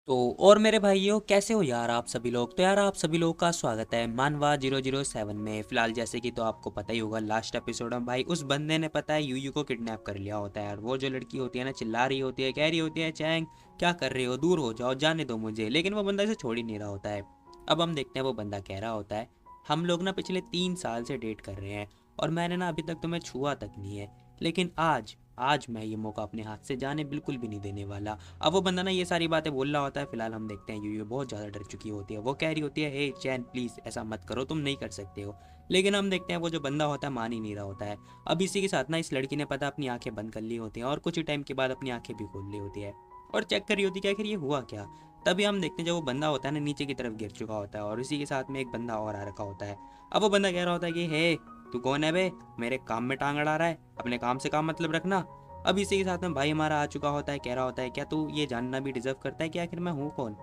तो और मेरे भाइयों कैसे हो यार आप सभी लोग। तो यार आप सभी लोग का स्वागत है मानवा 007 में। फिलहाल जैसे कि तो आपको पता ही होगा लास्ट एपिसोड में भाई उस बंदे ने पता है यूयू को किडनैप कर लिया होता है यार। वो जो लड़की होती है ना चिल्ला रही होती है, कह रही होती है चैंग क्या कर रहे हो, दूर हो जाओ, जाने दो मुझे, लेकिन वो बंदा इसे छोड़ ही नहीं रहा होता है। अब हम देखते हैं वो बंदा कह रहा होता है हम लोग ना पिछले 3 साल से डेट कर रहे हैं और मैंने ना अभी तक तुम्हें छुआ तक नहीं है, लेकिन आज आज मैं ये मौका अपने हाथ से जाने बिल्कुल भी नहीं देने वाला। अब वो बंदा ना ये सारी बातें बोल रहा होता है। फिलहाल हम देखते हैं यूयू बहुत ज़्यादा डर चुकी होती है। वो कह रही होती है हे चैन प्लीज़ ऐसा मत करो, तुम नहीं कर सकते हो। लेकिन हम देखते हैं वो जो बंदा होता है मान ही नहीं रहा होता है। अब इसी के साथ ना इस लड़की ने पता अपनी आंखें बंद कर ली होती हैं और कुछ ही टाइम के बाद अपनी आंखें भी खोल ली होती है और चेक कर रही होती है कि आखिर ये हुआ क्या। तभी हम देखते हैं जब वो बंदा होता है ना नीचे की तरफ गिर चुका होता है और इसी के साथ में एक बंदा और आ रखा होता है। अब वो बंदा कह रहा होता है कि हे तू कौन है बे, मेरे काम में टांग अड़ा रहा है, अपने काम से काम मतलब रखना। अब इसी के साथ में भाई हमारा आ चुका होता है, कह रहा होता है क्या तू ये जानना भी डिजर्व करता है कि आखिर मैं हूँ कौन।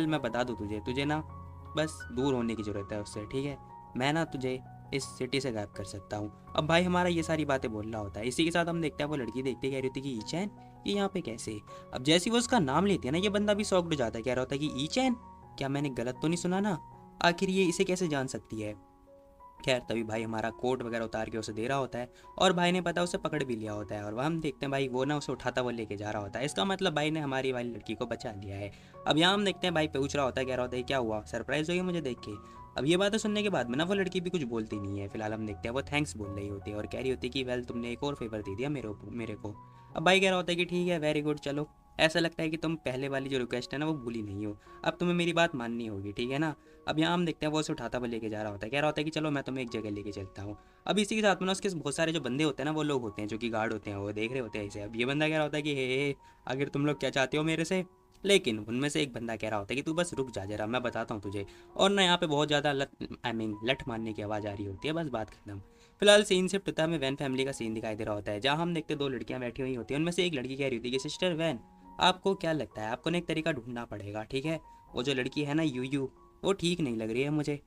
मैं बता दूँ तुझे, तुझे ना बस दूर होने की ज़रूरत है उससे, ठीक है। मैं ना तुझे इस सिटी से गायब कर सकता हूँ। अब भाई हमारा ये सारी बातें बोल रहा होता है। इसी के साथ हम देखते हैं वो लड़की देखते कह रही होती है कि ई चैन ये यहाँ पे कैसे। अब जैसे ही वो उसका नाम लेती है ना ये बंदा भी शॉक्ड हो जाता है, कह रहा होता है कि ई चैन, क्या मैंने गलत तो नहीं सुना ना, आखिर ये इसे कैसे जान सकती है। खैर तभी भाई हमारा कोट वगैरह उतार के उसे दे रहा होता है और भाई ने पता उसे पकड़ भी लिया होता है और वह हम देखते हैं भाई वो ना उसे उठाता हुआ लेके जा रहा होता है। इसका मतलब भाई ने हमारी वाली लड़की को बचा लिया है। अब यहाँ हम देखते हैं भाई पूछ रहा होता है, कह रहा होता है क्या हुआ, सरप्राइज हुई मुझे देख के। अब ये बातें सुनने के बाद में ना वो लड़की भी कुछ बोलती नहीं है। फिलहाल हम देखते हैं वो थैंक्स बोल रही होती है और कह रही होती है कि वेल तुमने एक और फेवर दे दिया मेरे को। अब भाई कह रहा होता है कि ठीक है वेरी गुड, चलो ऐसा लगता है कि तुम पहले वाली जो रिक्वेस्ट है ना वो भूली नहीं हो, अब तुम्हें मेरी बात माननी होगी, ठीक है ना। अब यहाँ हम देखते हैं वो उसे उठाता हुआ लेके जा रहा होता है, कह रहा होता है कि चलो मैं तुम्हें एक जगह लेके चलता हूँ। अब इसी के साथ में ना उसके बहुत सारे जो बंदे होते हैं ना वो लोग होते हैं जो कि गार्ड होते हैं, वो देख रहे होते हैं इसे। अब ये बंदा कह रहा होता है कि हे आखिर तुम लोग क्या चाहते हो मेरे से। लेकिन उनमें से एक बंदा कह रहा होता है कि तू बस रुक जा जरा, मैं बताता हूँ तुझे। और ना यहाँ पे बहुत ज़्यादा लठ मारने की आवाज़ आ रही होती है, बस बात खत्म। फिलहाल सीन शिफ्ट होता है, हमें वैन फैमिली का सीन दिखाई दे रहा होता है जहाँ हम देखते दो लड़कियाँ बैठी हुई होती हैं। उनमें से एक लड़की कह रही होती है कि सिस्टर वैन आपको क्या लगता है, आपको ना एक तरीका ढूंढना पड़ेगा, ठीक है। वो जो लड़की है ना यूयू, वो ठीक नहीं लग रही है मुझे।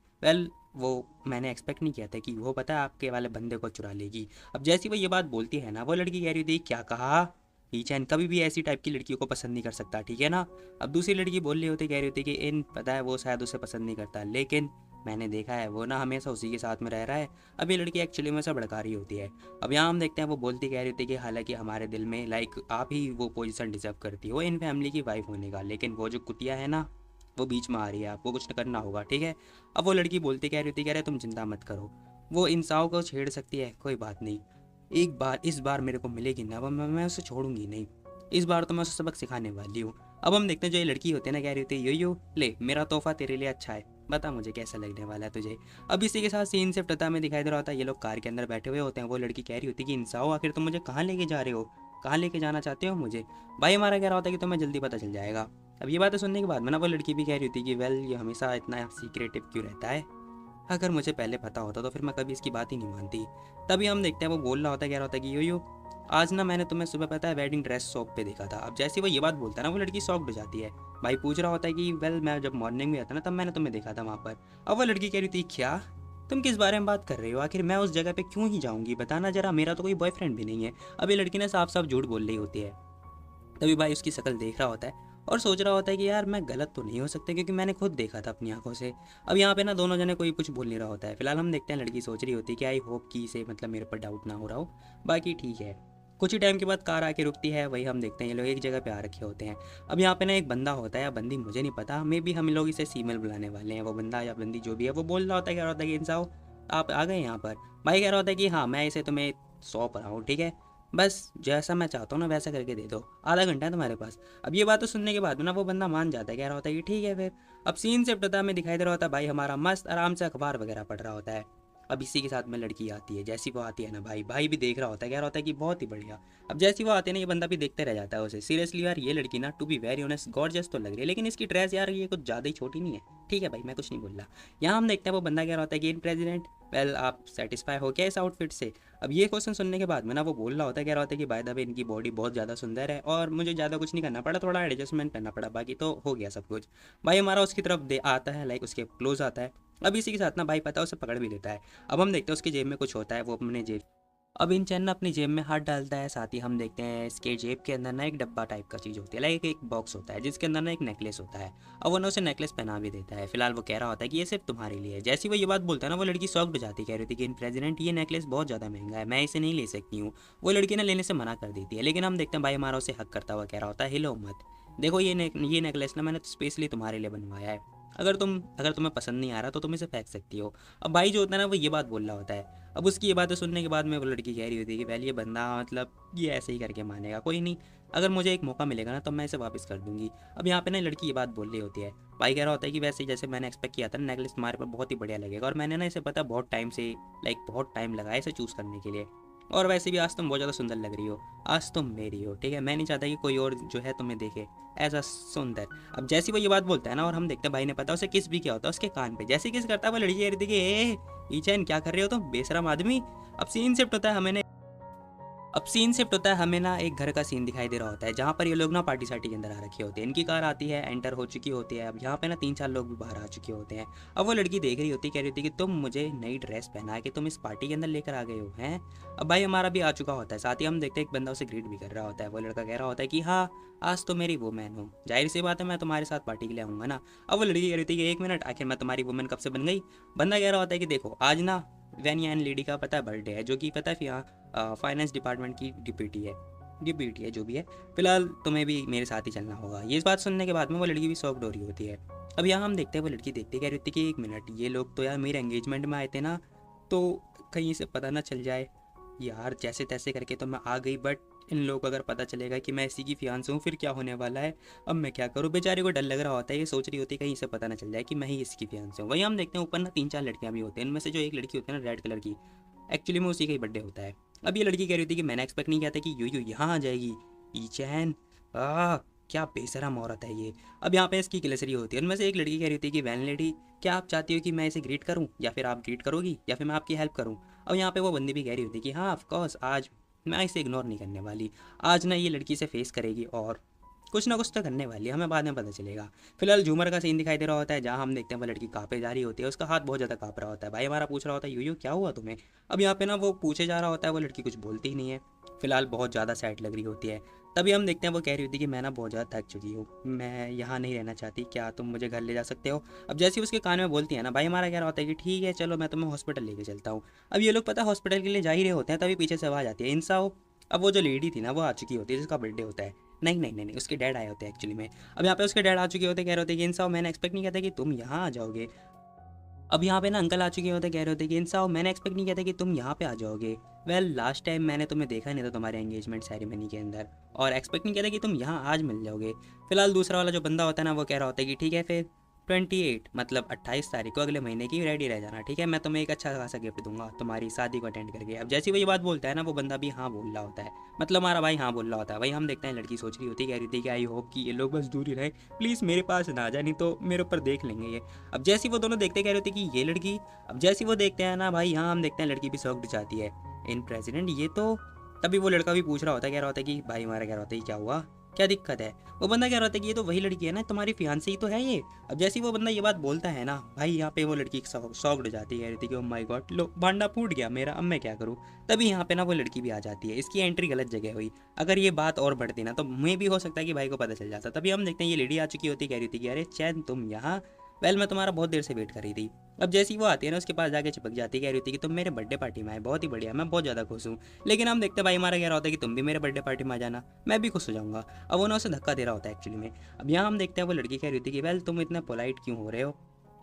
वो मैंने एक्सपेक्ट नहीं किया था कि वो पता है आपके वाले बंदे को चुरा लेगी। अब जैसी वो ये बात बोलती है ना वो लड़की कह रही थी क्या कहा, ईचैन कभी भी ऐसी टाइप की लड़कियों को पसंद नहीं कर सकता, ठीक है ना। अब दूसरी लड़की बोल रही होती, कह रही होती कि इन पता है वो शायद उसे पसंद नहीं करता, लेकिन मैंने देखा है वो ना हमेशा उसी के साथ में रह रहा है। अब ये लड़की एक्चुअली में से भड़का रही होती है। अब यहाँ हम देखते हैं वो बोलती कह रही होती कि हालांकि हमारे दिल में लाइक आप ही वो पोजीशन डिजर्व करती हो इन फैमिली की वाइफ होने का, लेकिन वो जो कुतिया है ना वो बीच में आ रही है, आपको कुछ करना होगा, ठीक है। अब वो लड़की बोलती कह रही होती, कह रहे तुम चिंता मत करो, वो इंसानों को छेड़ सकती है कोई बात नहीं, एक बार इस बार मेरे को मिलेगी ना, अब मैं उसे छोड़ूंगी नहीं, इस बार तो मैं उसे सबक सिखाने वाली हूँ। अब हम देखते हैं जो ये लड़की होती है ना कह रही होती है यो ले मेरा तोहफा तेरे लिए अच्छा है, बता मुझे कैसा लगने वाला है तुझे। अब इसी के साथ सीन शिफ्ट होता है, हमें दिखाई दे रहा होता है ये लोग कार के अंदर बैठे हुए होते हैं। वो लड़की कह रही होती है कि इंसान आखिर तुम मुझे कहाँ लेके जा रहे हो, कहाँ लेके जाना चाहते हो मुझे। भाई हमारा कह रहा होता है कि तुम्हें जल्दी पता चल जाएगा। अब ये बातें सुनने के बाद में ना वो लड़की भी कह रही होती कि वेल ये हमेशा इतना सीक्रेटिव क्यों रहता है, अगर मुझे पहले पता होता तो फिर मैं कभी इसकी बात ही नहीं मानती। तभी हम देखते हैं वो बोल रहा होता है, कह रहा होता है कि यो आज ना मैंने तुम्हें सुबह पता है वेडिंग ड्रेस शॉप पे देखा था। अब जैसे वो ये बात बोलता है ना वो लड़की शॉक्ड हो जाती है। भाई पूछ रहा होता है कि वेल मैं जब मॉर्निंग में आता ना तब मैंने तुम्हें देखा था वहाँ पर। अब वो लड़की कह रही थी क्या, तुम किस बारे में बात कर रहे हो, आखिर मैं उस जगह पे क्यों ही जाऊंगी, बताना जरा, मेरा तो कोई बॉयफ्रेंड भी नहीं है। अब ये लड़की ने साफ साफ झूठ बोल रही होती है। तभी भाई उसकी शक्ल देख रहा होता है और सोच रहा होता है कि यार मैं गलत तो नहीं हो सकता क्योंकि मैंने खुद देखा था अपनी आंखों से। अब यहाँ पे ना दोनों जने कोई कुछ बोल नहीं रहा होता है। फिलहाल हम देखते हैं लड़की सोच रही होती है कि आई होप कि इसे मतलब मेरे पर डाउट ना हो रहा हो, बाकी ठीक है। कुछ ही टाइम के बाद कार आके रुकती है, वही हम देखते हैं ये लोग एक जगह पे आ रखे होते हैं। अब यहाँ पे ना एक बंदा होता है या बंदी मुझे नहीं पता, मे बी हम लोग इसे फीमेल बुलाने वाले हैं, वो बंदा या बंदी जो भी है वो बोल रहा होता है, कह रहा होता है कि इंसान आप आ गए यहाँ पर। भाई कह रहा होता है कि हाँ मैं इसे तुम्हें सौंप रहा हूँ, ठीक है, बस जैसा मैं चाहता हूँ ना वैसा करके दे दो, आधा घंटा है तुम्हारे पास। अब ये बात तो सुनने के बाद में ना वो बंदा मान जाता है, कह रहा होता है कि ठीक है फिर। अब सीन से पता में दिखाई दे रहा होता है भाई हमारा मस्त आराम से अखबार वगैरह पढ़ रहा होता है। अब इसी के साथ में लड़की आती है, जैसी वो आती है ना भाई भाई भी देख रहा होता है, कह रहा होता है कि बहुत ही बढ़िया। अब जैसी वो आती है ना ये बंदा भी देखते रह जाता है उसे। सीरियसली यार ये लड़की ना to be very honest gorgeous तो लग रही है, लेकिन इसकी ड्रेस यार ये कुछ ज़्यादा ही छोटी नहीं है, ठीक है भाई मैं कुछ नहीं बोल रहा। यहाँ हम देखते हैं वो बंदा कह रहा होता है कि इन प्रेसिडेंट वेल आप सेटिस्फाई हो क्या इस आउटफिट से। अब ये क्वेश्चन सुनने के बाद में ना वो बोल रहा होता है, कह रहा होता है कि बाय द वे इनकी बॉडी बहुत ज़्यादा सुंदर है और मुझे ज़्यादा कुछ नहीं करना पड़ा, थोड़ा एडजस्टमेंट करना पड़ा, बाकी तो हो गया सब कुछ। भाई हमारा उसकी तरफ दे आता है, लाइक उसके क्लोज आता है। अब इसी के साथ ना भाई पता है उसे पकड़ भी लेता है। अब हम देखते हैं उसकी जेब में कुछ होता है, वो अपने जेब अब इन चैन ना अपनी जेब में हाथ डालता है, साथ ही हम देखते हैं इसके जेब के अंदर ना एक डब्बा टाइप का चीज़ होती है, लाइक एक बॉक्स होता है जिसके अंदर ना एक नेकलेस होता है। अब वो ना उसे नेकलेस पहना भी देता है। फिलहाल वो कह रहा होता है कि ये सिर्फ तुम्हारे लिए है। जैसे ही वो ये बात बोलता है ना, वो लड़की शॉक्ड हो जाती है, कह रही थी कि इन प्रेसिडेंट ये नेकलेस बहुत ज़्यादा महंगा है, मैं इसे नहीं ले सकती हूँ। वो लड़की ना लेने से मना कर देती है, लेकिन हम देखते हैं भाई हमारा उसे हक करता हुआ कह रहा होता है, हिलो मत, देखो ये नेकलेस ना मैंने स्पेशली तुम्हारे लिए बनवाया है, अगर तुम्हें पसंद नहीं आ रहा तो तुम इसे फेंक सकती हो। अब भाई जो होता है ना वो ये बात बोल रहा होता है। अब उसकी ये बातें सुनने के बाद में वो लड़की कह रही होती है कि पहले ये बंदा मतलब ये ऐसे ही करके मानेगा, कोई नहीं, अगर मुझे एक मौका मिलेगा ना तो मैं इसे वापस कर दूंगी। अब यहाँ पे ना लड़की ये बात बोल रही होती है। भाई कह रहा होता है कि वैसे जैसे मैंने एक्सपेक्ट किया था ना, नेकलेस तुम्हारे पर बहुत ही बढ़िया लगेगा, और मैंने ना इसे पता बहुत टाइम से, लाइक बहुत टाइम लगाया इसे चूज़ करने के लिए, और वैसे भी आज तुम बहुत ज़्यादा सुंदर लग रही हो, आज तुम मेरी हो, ठीक है, मैं नहीं चाहता कि कोई और जो है तुम्हें देखे ऐसा सुंदर। अब जैसी वो ये बात बोलता है ना, और हम देखते हैं भाई ने पता उसे किस भी किया होता है उसके कान पे, जैसे किस करता है वो लड़की कह रही थी कि ए ईचैन क्या कर रहे हो तुम बेशरम आदमी। अब सीन शिफ्ट होता है हमें ना एक घर का सीन दिखाई दे रहा होता है, जहाँ पर ये लोग ना पार्टी सार्टी के अंदर आ रखे होते हैं। इनकी कार आती है, एंटर हो चुकी होती है। अब यहाँ पे ना 3-4 लोग भी बाहर आ चुके होते हैं। अब वो लड़की देख रही होती है, कह रही होती है कि तुम मुझे नई ड्रेस पहना के तुम इस पार्टी के अंदर लेकर आ गए हो हैं। अब भाई हमारा भी आ चुका होता है, साथ ही हम देखते हैं एक बंदा उसे ग्रीट भी कर रहा होता है। वो लड़का कह रहा होता है कि हाँ, आज तो मेरी वुमेन हो, जाहिर सी बात है मैं तुम्हारे साथ पार्टी के लिए आऊँगा ना। अब वो लड़की कह रही थी कि 1 मिनट, आखिर मैं तुम्हारी वुमेन कब से बन गई। बंदा कह रहा होता है कि देखो आज ना वैनिया एंड लेडी का पता है बर्थडे है, जो कि पता है फाइनेंस डिपार्टमेंट की डिप्टी है जो भी है। फिलहाल तुम्हें भी मेरे साथ ही चलना होगा। ये बात सुनने के बाद में वो लड़की भी शॉक्ड हो रही होती है। अब यहाँ हम देखते हैं वो लड़की देखते कह रही होती है कि 1 मिनट, ये लोग तो यार मेरे एंगेजमेंट में आए थे ना, तो कहीं से पता ना चल जाए यार, जैसे तैसे करके तो मैं आ गई, बट इन लोगों को अगर पता चलेगा कि मैं इसी की फियांसे हूँ फिर क्या होने वाला है। अब मैं क्या करूँ, बेचारे को डर लग रहा होता है, ये सोच रही होती है कहीं से पता ना चल जाए कि मैं ही इसकी फियांसे हूँ। वहीं हम देखते हैं ऊपर ना 3-4 लड़कियाँ भी होती हैं, इनमें से जो एक लड़की होती है ना रेड कलर की, एक्चुअली में उसी का ही बर्थडे होता है। अब ये लड़की कह रही थी कि मैंने एक्सपेक्ट नहीं किया था कि यू यहाँ आ जाएगी। ई चैन, आ क्या बेशरम औरत है ये। अब यहाँ पे इसकी क्लेसरी होती है। उनमें से एक लड़की कह रही थी कि वैन लेडी, क्या आप चाहती हो कि मैं इसे ग्रीट करूँ, या फिर आप ग्रीट करोगी, या फिर मैं आपकी हेल्प करूँ। अब यहाँ पे वो बंदी भी कह रही होती कि हाँ ऑफकोर्स, आज मैं इसे इग्नोर नहीं करने वाली, आज ना ये लड़की से फेस करेगी और कुछ ना कुछ तो करने वाली है, हमें बाद में पता चलेगा। फिलहाल झूमर का सीन दिखाई दे रहा होता है, जहाँ हम देखते हैं वो लड़की कांपे जा रही होती है, उसका हाथ बहुत ज़्यादा कांप रहा होता है। भाई हमारा पूछ रहा होता है यू क्या हुआ तुम्हें। अब यहाँ पे ना वो पूछे जा रहा होता है, वो लड़की कुछ बोलती ही नहीं है। फिलहाल बहुत ज़्यादा सैड लग रही होती है। तभी हम देखते हैं वो कह रही होती है कि मैं ना बहुत ज़्यादा थक चुकी हूँ, मैं यहाँ नहीं रहना चाहती, क्या तुम मुझे घर ले जा सकते हो। अब जैसे ही उसके कान में बोलती है ना, भाई हमारा कह रहा होता है कि ठीक है चलो मैं तुम्हें हॉस्पिटल लेके चलता हूँ। अब ये लोग पता हॉस्पिटल के लिए जा ही रहे होते हैं, तभी पीछे से आवाज़ आती है इंसाओ। अब वो जो लेडी थी ना वो आ चुकी होती है जिसका बर्थडे होता है। नहीं नहीं नहीं नहीं, उसके डैड आए होते हैं एक्चुअली में। अब यहाँ पे उसके डैड आ चुके होते, कह रहे होते कि इंसाओ मैंने एक्सपेक्ट नहीं किया था कि तुम यहाँ आ जाओगे। अब यहाँ पे ना अंकल आ चुके होते, कह रहे होते कि इंसाओ मैंने एक्सपेक्ट नहीं किया था कि तुम यहाँ पे आ जाओगे। वेल लास्ट टाइम मैंने तुम्हें देखा नहीं था तुम्हारे एंगेजमेंट सेरेमनी के अंदर, और एक्सपेक्ट नहीं किया था कि तुम यहाँ आज मिल जाओगे। फिलहाल दूसरा वाला जो बंदा होता है ना वो कह रहा होता है कि ठीक है फिर 28 मतलब 28 तारीख को अगले महीने की रेडी रह जाना, ठीक है, मैं तुम्हें एक अच्छा खासा गिफ्ट दूंगा तुम्हारी शादी को अटेंड करके। अब जैसे ही वो ये बात बोलता है ना, वो बंदा भी हाँ बोल रहा होता है, मतलब हमारा भाई हाँ बोल रहा होता है। वही हम देखते हैं लड़की सोच रही होती है, कह रही थी कि आई होप कि ये लोग बस दूर ही रहे, प्लीज़ मेरे पास ना आ जाए, नहीं तो मेरे ऊपर देख लेंगे ये। अब जैसे ही वो दोनों देखते कह रहे होते कि ये लड़की, अब जैसे ही वो देखते हैं ना भाई, यहाँ हम देखते हैं लड़की भी शॉक्ड जाती है, इन प्रेसिडेंट ये तो। तभी वो लड़का भी पूछ रहा होता है, कह रहा होता है कि भाई हमारा कह रहा होता है क्या हुआ, क्या दिक्कत है। वो बंदा कह रहा होता है कि ये तो वही लड़की है ना, तुम्हारी फियांसी ही तो है ये। अब जैसे ही वो बंदा ये बात बोलता है ना भाई, यहाँ पे वो लड़की शॉक्ड हो जाती है, कहती कि ओह माय गॉड, लो भांडा फूट गया मेरा, अब मैं क्या करूँ। तभी यहाँ पे ना वो लड़की भी आ जाती है, इसकी एंट्री गलत जगह हुई। अगर ये बात और बढ़ती ना तो मैं भी हो सकता है कि भाई को पता चल जाता। तभी हम देखते हैं ये लेडी आ चुकी होती, कह रही थी कि अरे चैन तुम यहाँ, वेल मैं तुम्हारा बहुत देर से वेट कर रही थी। अब जैसी वो आती है ना उसके पास जाके चिपक जाती है, कह रही थी कि तुम मेरे बर्थडे पार्टी में आए, बहुत ही बढ़िया, मैं बहुत ज़्यादा खुश हूँ। लेकिन हम देखते हैं भाई हमारा कह रहा होता है कि तुम भी मेरे बर्थडे पार्टी में आ जाना, मैं भी खुश हो जाऊंगा। अब वो ना उसे धक्का दे रहा होता है एक्चुअली में। अब यहाँ हम देखते हैं वो लड़की कह रही थी कि वेल तुम इतना पोलाइट क्यों हो रहे हो,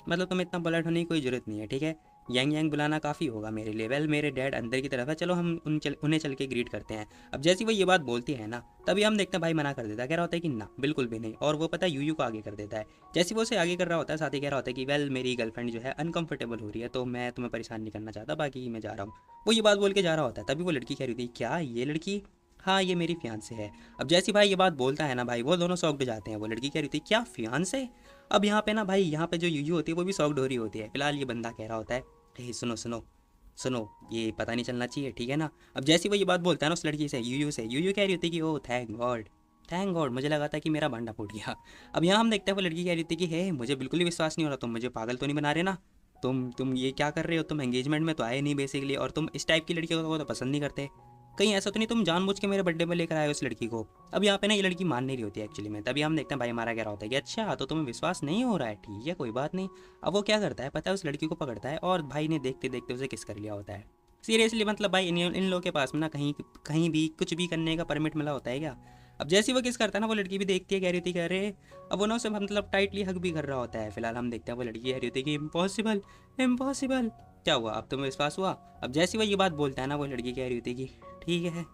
मतलब तुम्हें इतना पोलाइट होने की कोई ज़रूरत नहीं है, ठीक है, यंग यंग बुलाना काफ़ी होगा मेरे लिए। वेल मेरे डैड अंदर की तरफ है, चलो हम उन्हें चल के ग्रीट करते हैं। अब जैसी वो ये बात बोलती है ना, तभी हम देखते हैं भाई मना कर देता है, कह रहा होता है कि ना बिल्कुल भी नहीं, और वो पता है यूयू को आगे कर देता है। जैसे वो उसे आगे कर रहा होता है, साथ ही कह रहा होता है कि वेल मेरी गर्लफ्रेंड जो है अनकंफर्टेबल हो रही है, तो मैं तुम्हें परेशान नहीं करना चाहता, बाकी मैं जा रहा हूँ। वो ये बात बोल के जा रहा होता है, तभी वो लड़की कह रही थी क्या ये लड़की, हाँ ये मेरी फियांसे है। अब जैसी भाई ये बात बोलता है ना भाई, वो दोनों शॉक्ड हो जाते हैं। वो लड़की कह रही थी क्या फियांसे। अब यहाँ पे ना भाई, यहाँ पे जो यूयू होती है वो भी शॉक्ड हो रही होती है। फिलहाल ये बंदा कह रहा होता है हे सुनो सुनो सुनो, ये पता नहीं चलना चाहिए, ठीक है ना। अब जैसे वो ये बात बोलता है ना उस लड़की से, यूयू से, यूयू कह रही होती है कि ओ थैंक गॉड, थैंक गॉड, मुझे लगा था कि मेरा भांडा फूट गया। अब यहाँ हम देखते हैं वो लड़की कह रही थी कि हे मुझे बिल्कुल ही विश्वास नहीं हो रहा, तुम मुझे पागल तो नहीं बना रहे ना। तुम ये क्या कर रहे हो, तुम एंगेजमेंट में तो आए नहीं बेसिकली, और तुम इस टाइप की लड़कियों को तो पसंद नहीं करते, कहीं ऐसा तो नहीं तुम जानबूझ के मेरे बर्थडे में लेकर आए हो इस लड़की को। अब यहाँ पे ना ये लड़की मान नहीं रही होती है एक्चुअली में। तभी हम देखते हैं भाई हमारा क्या होता है कि अच्छा तो तुम्हें विश्वास नहीं हो रहा है, ठीक है कोई बात नहीं। अब वो क्या करता है पता है, उस लड़की को पकड़ता है और भाई ने देखते देखते उसे किस कर लिया होता है। सीरियसली मतलब भाई इन लोगों के पास में ना कहीं कहीं भी कुछ भी करने का परमिट मिला होता है क्या। अब जैसे ही वो किस करता है ना, वो लड़की भी देखती है, कह रही थी कह रहे, अब वो ना उसे मतलब टाइटली हक भी कर रहा होता है। फिलहाल हम देखते हैं वो लड़की कह रही होती है कि इम्पॉसिबल, इम्पॉसिबल। क्या हुआ, अब तुम्हें विश्वास हुआ। अब जैसे ही वो ये बात बोलता है ना, वो लड़की कह रही होती है कि ठीक है,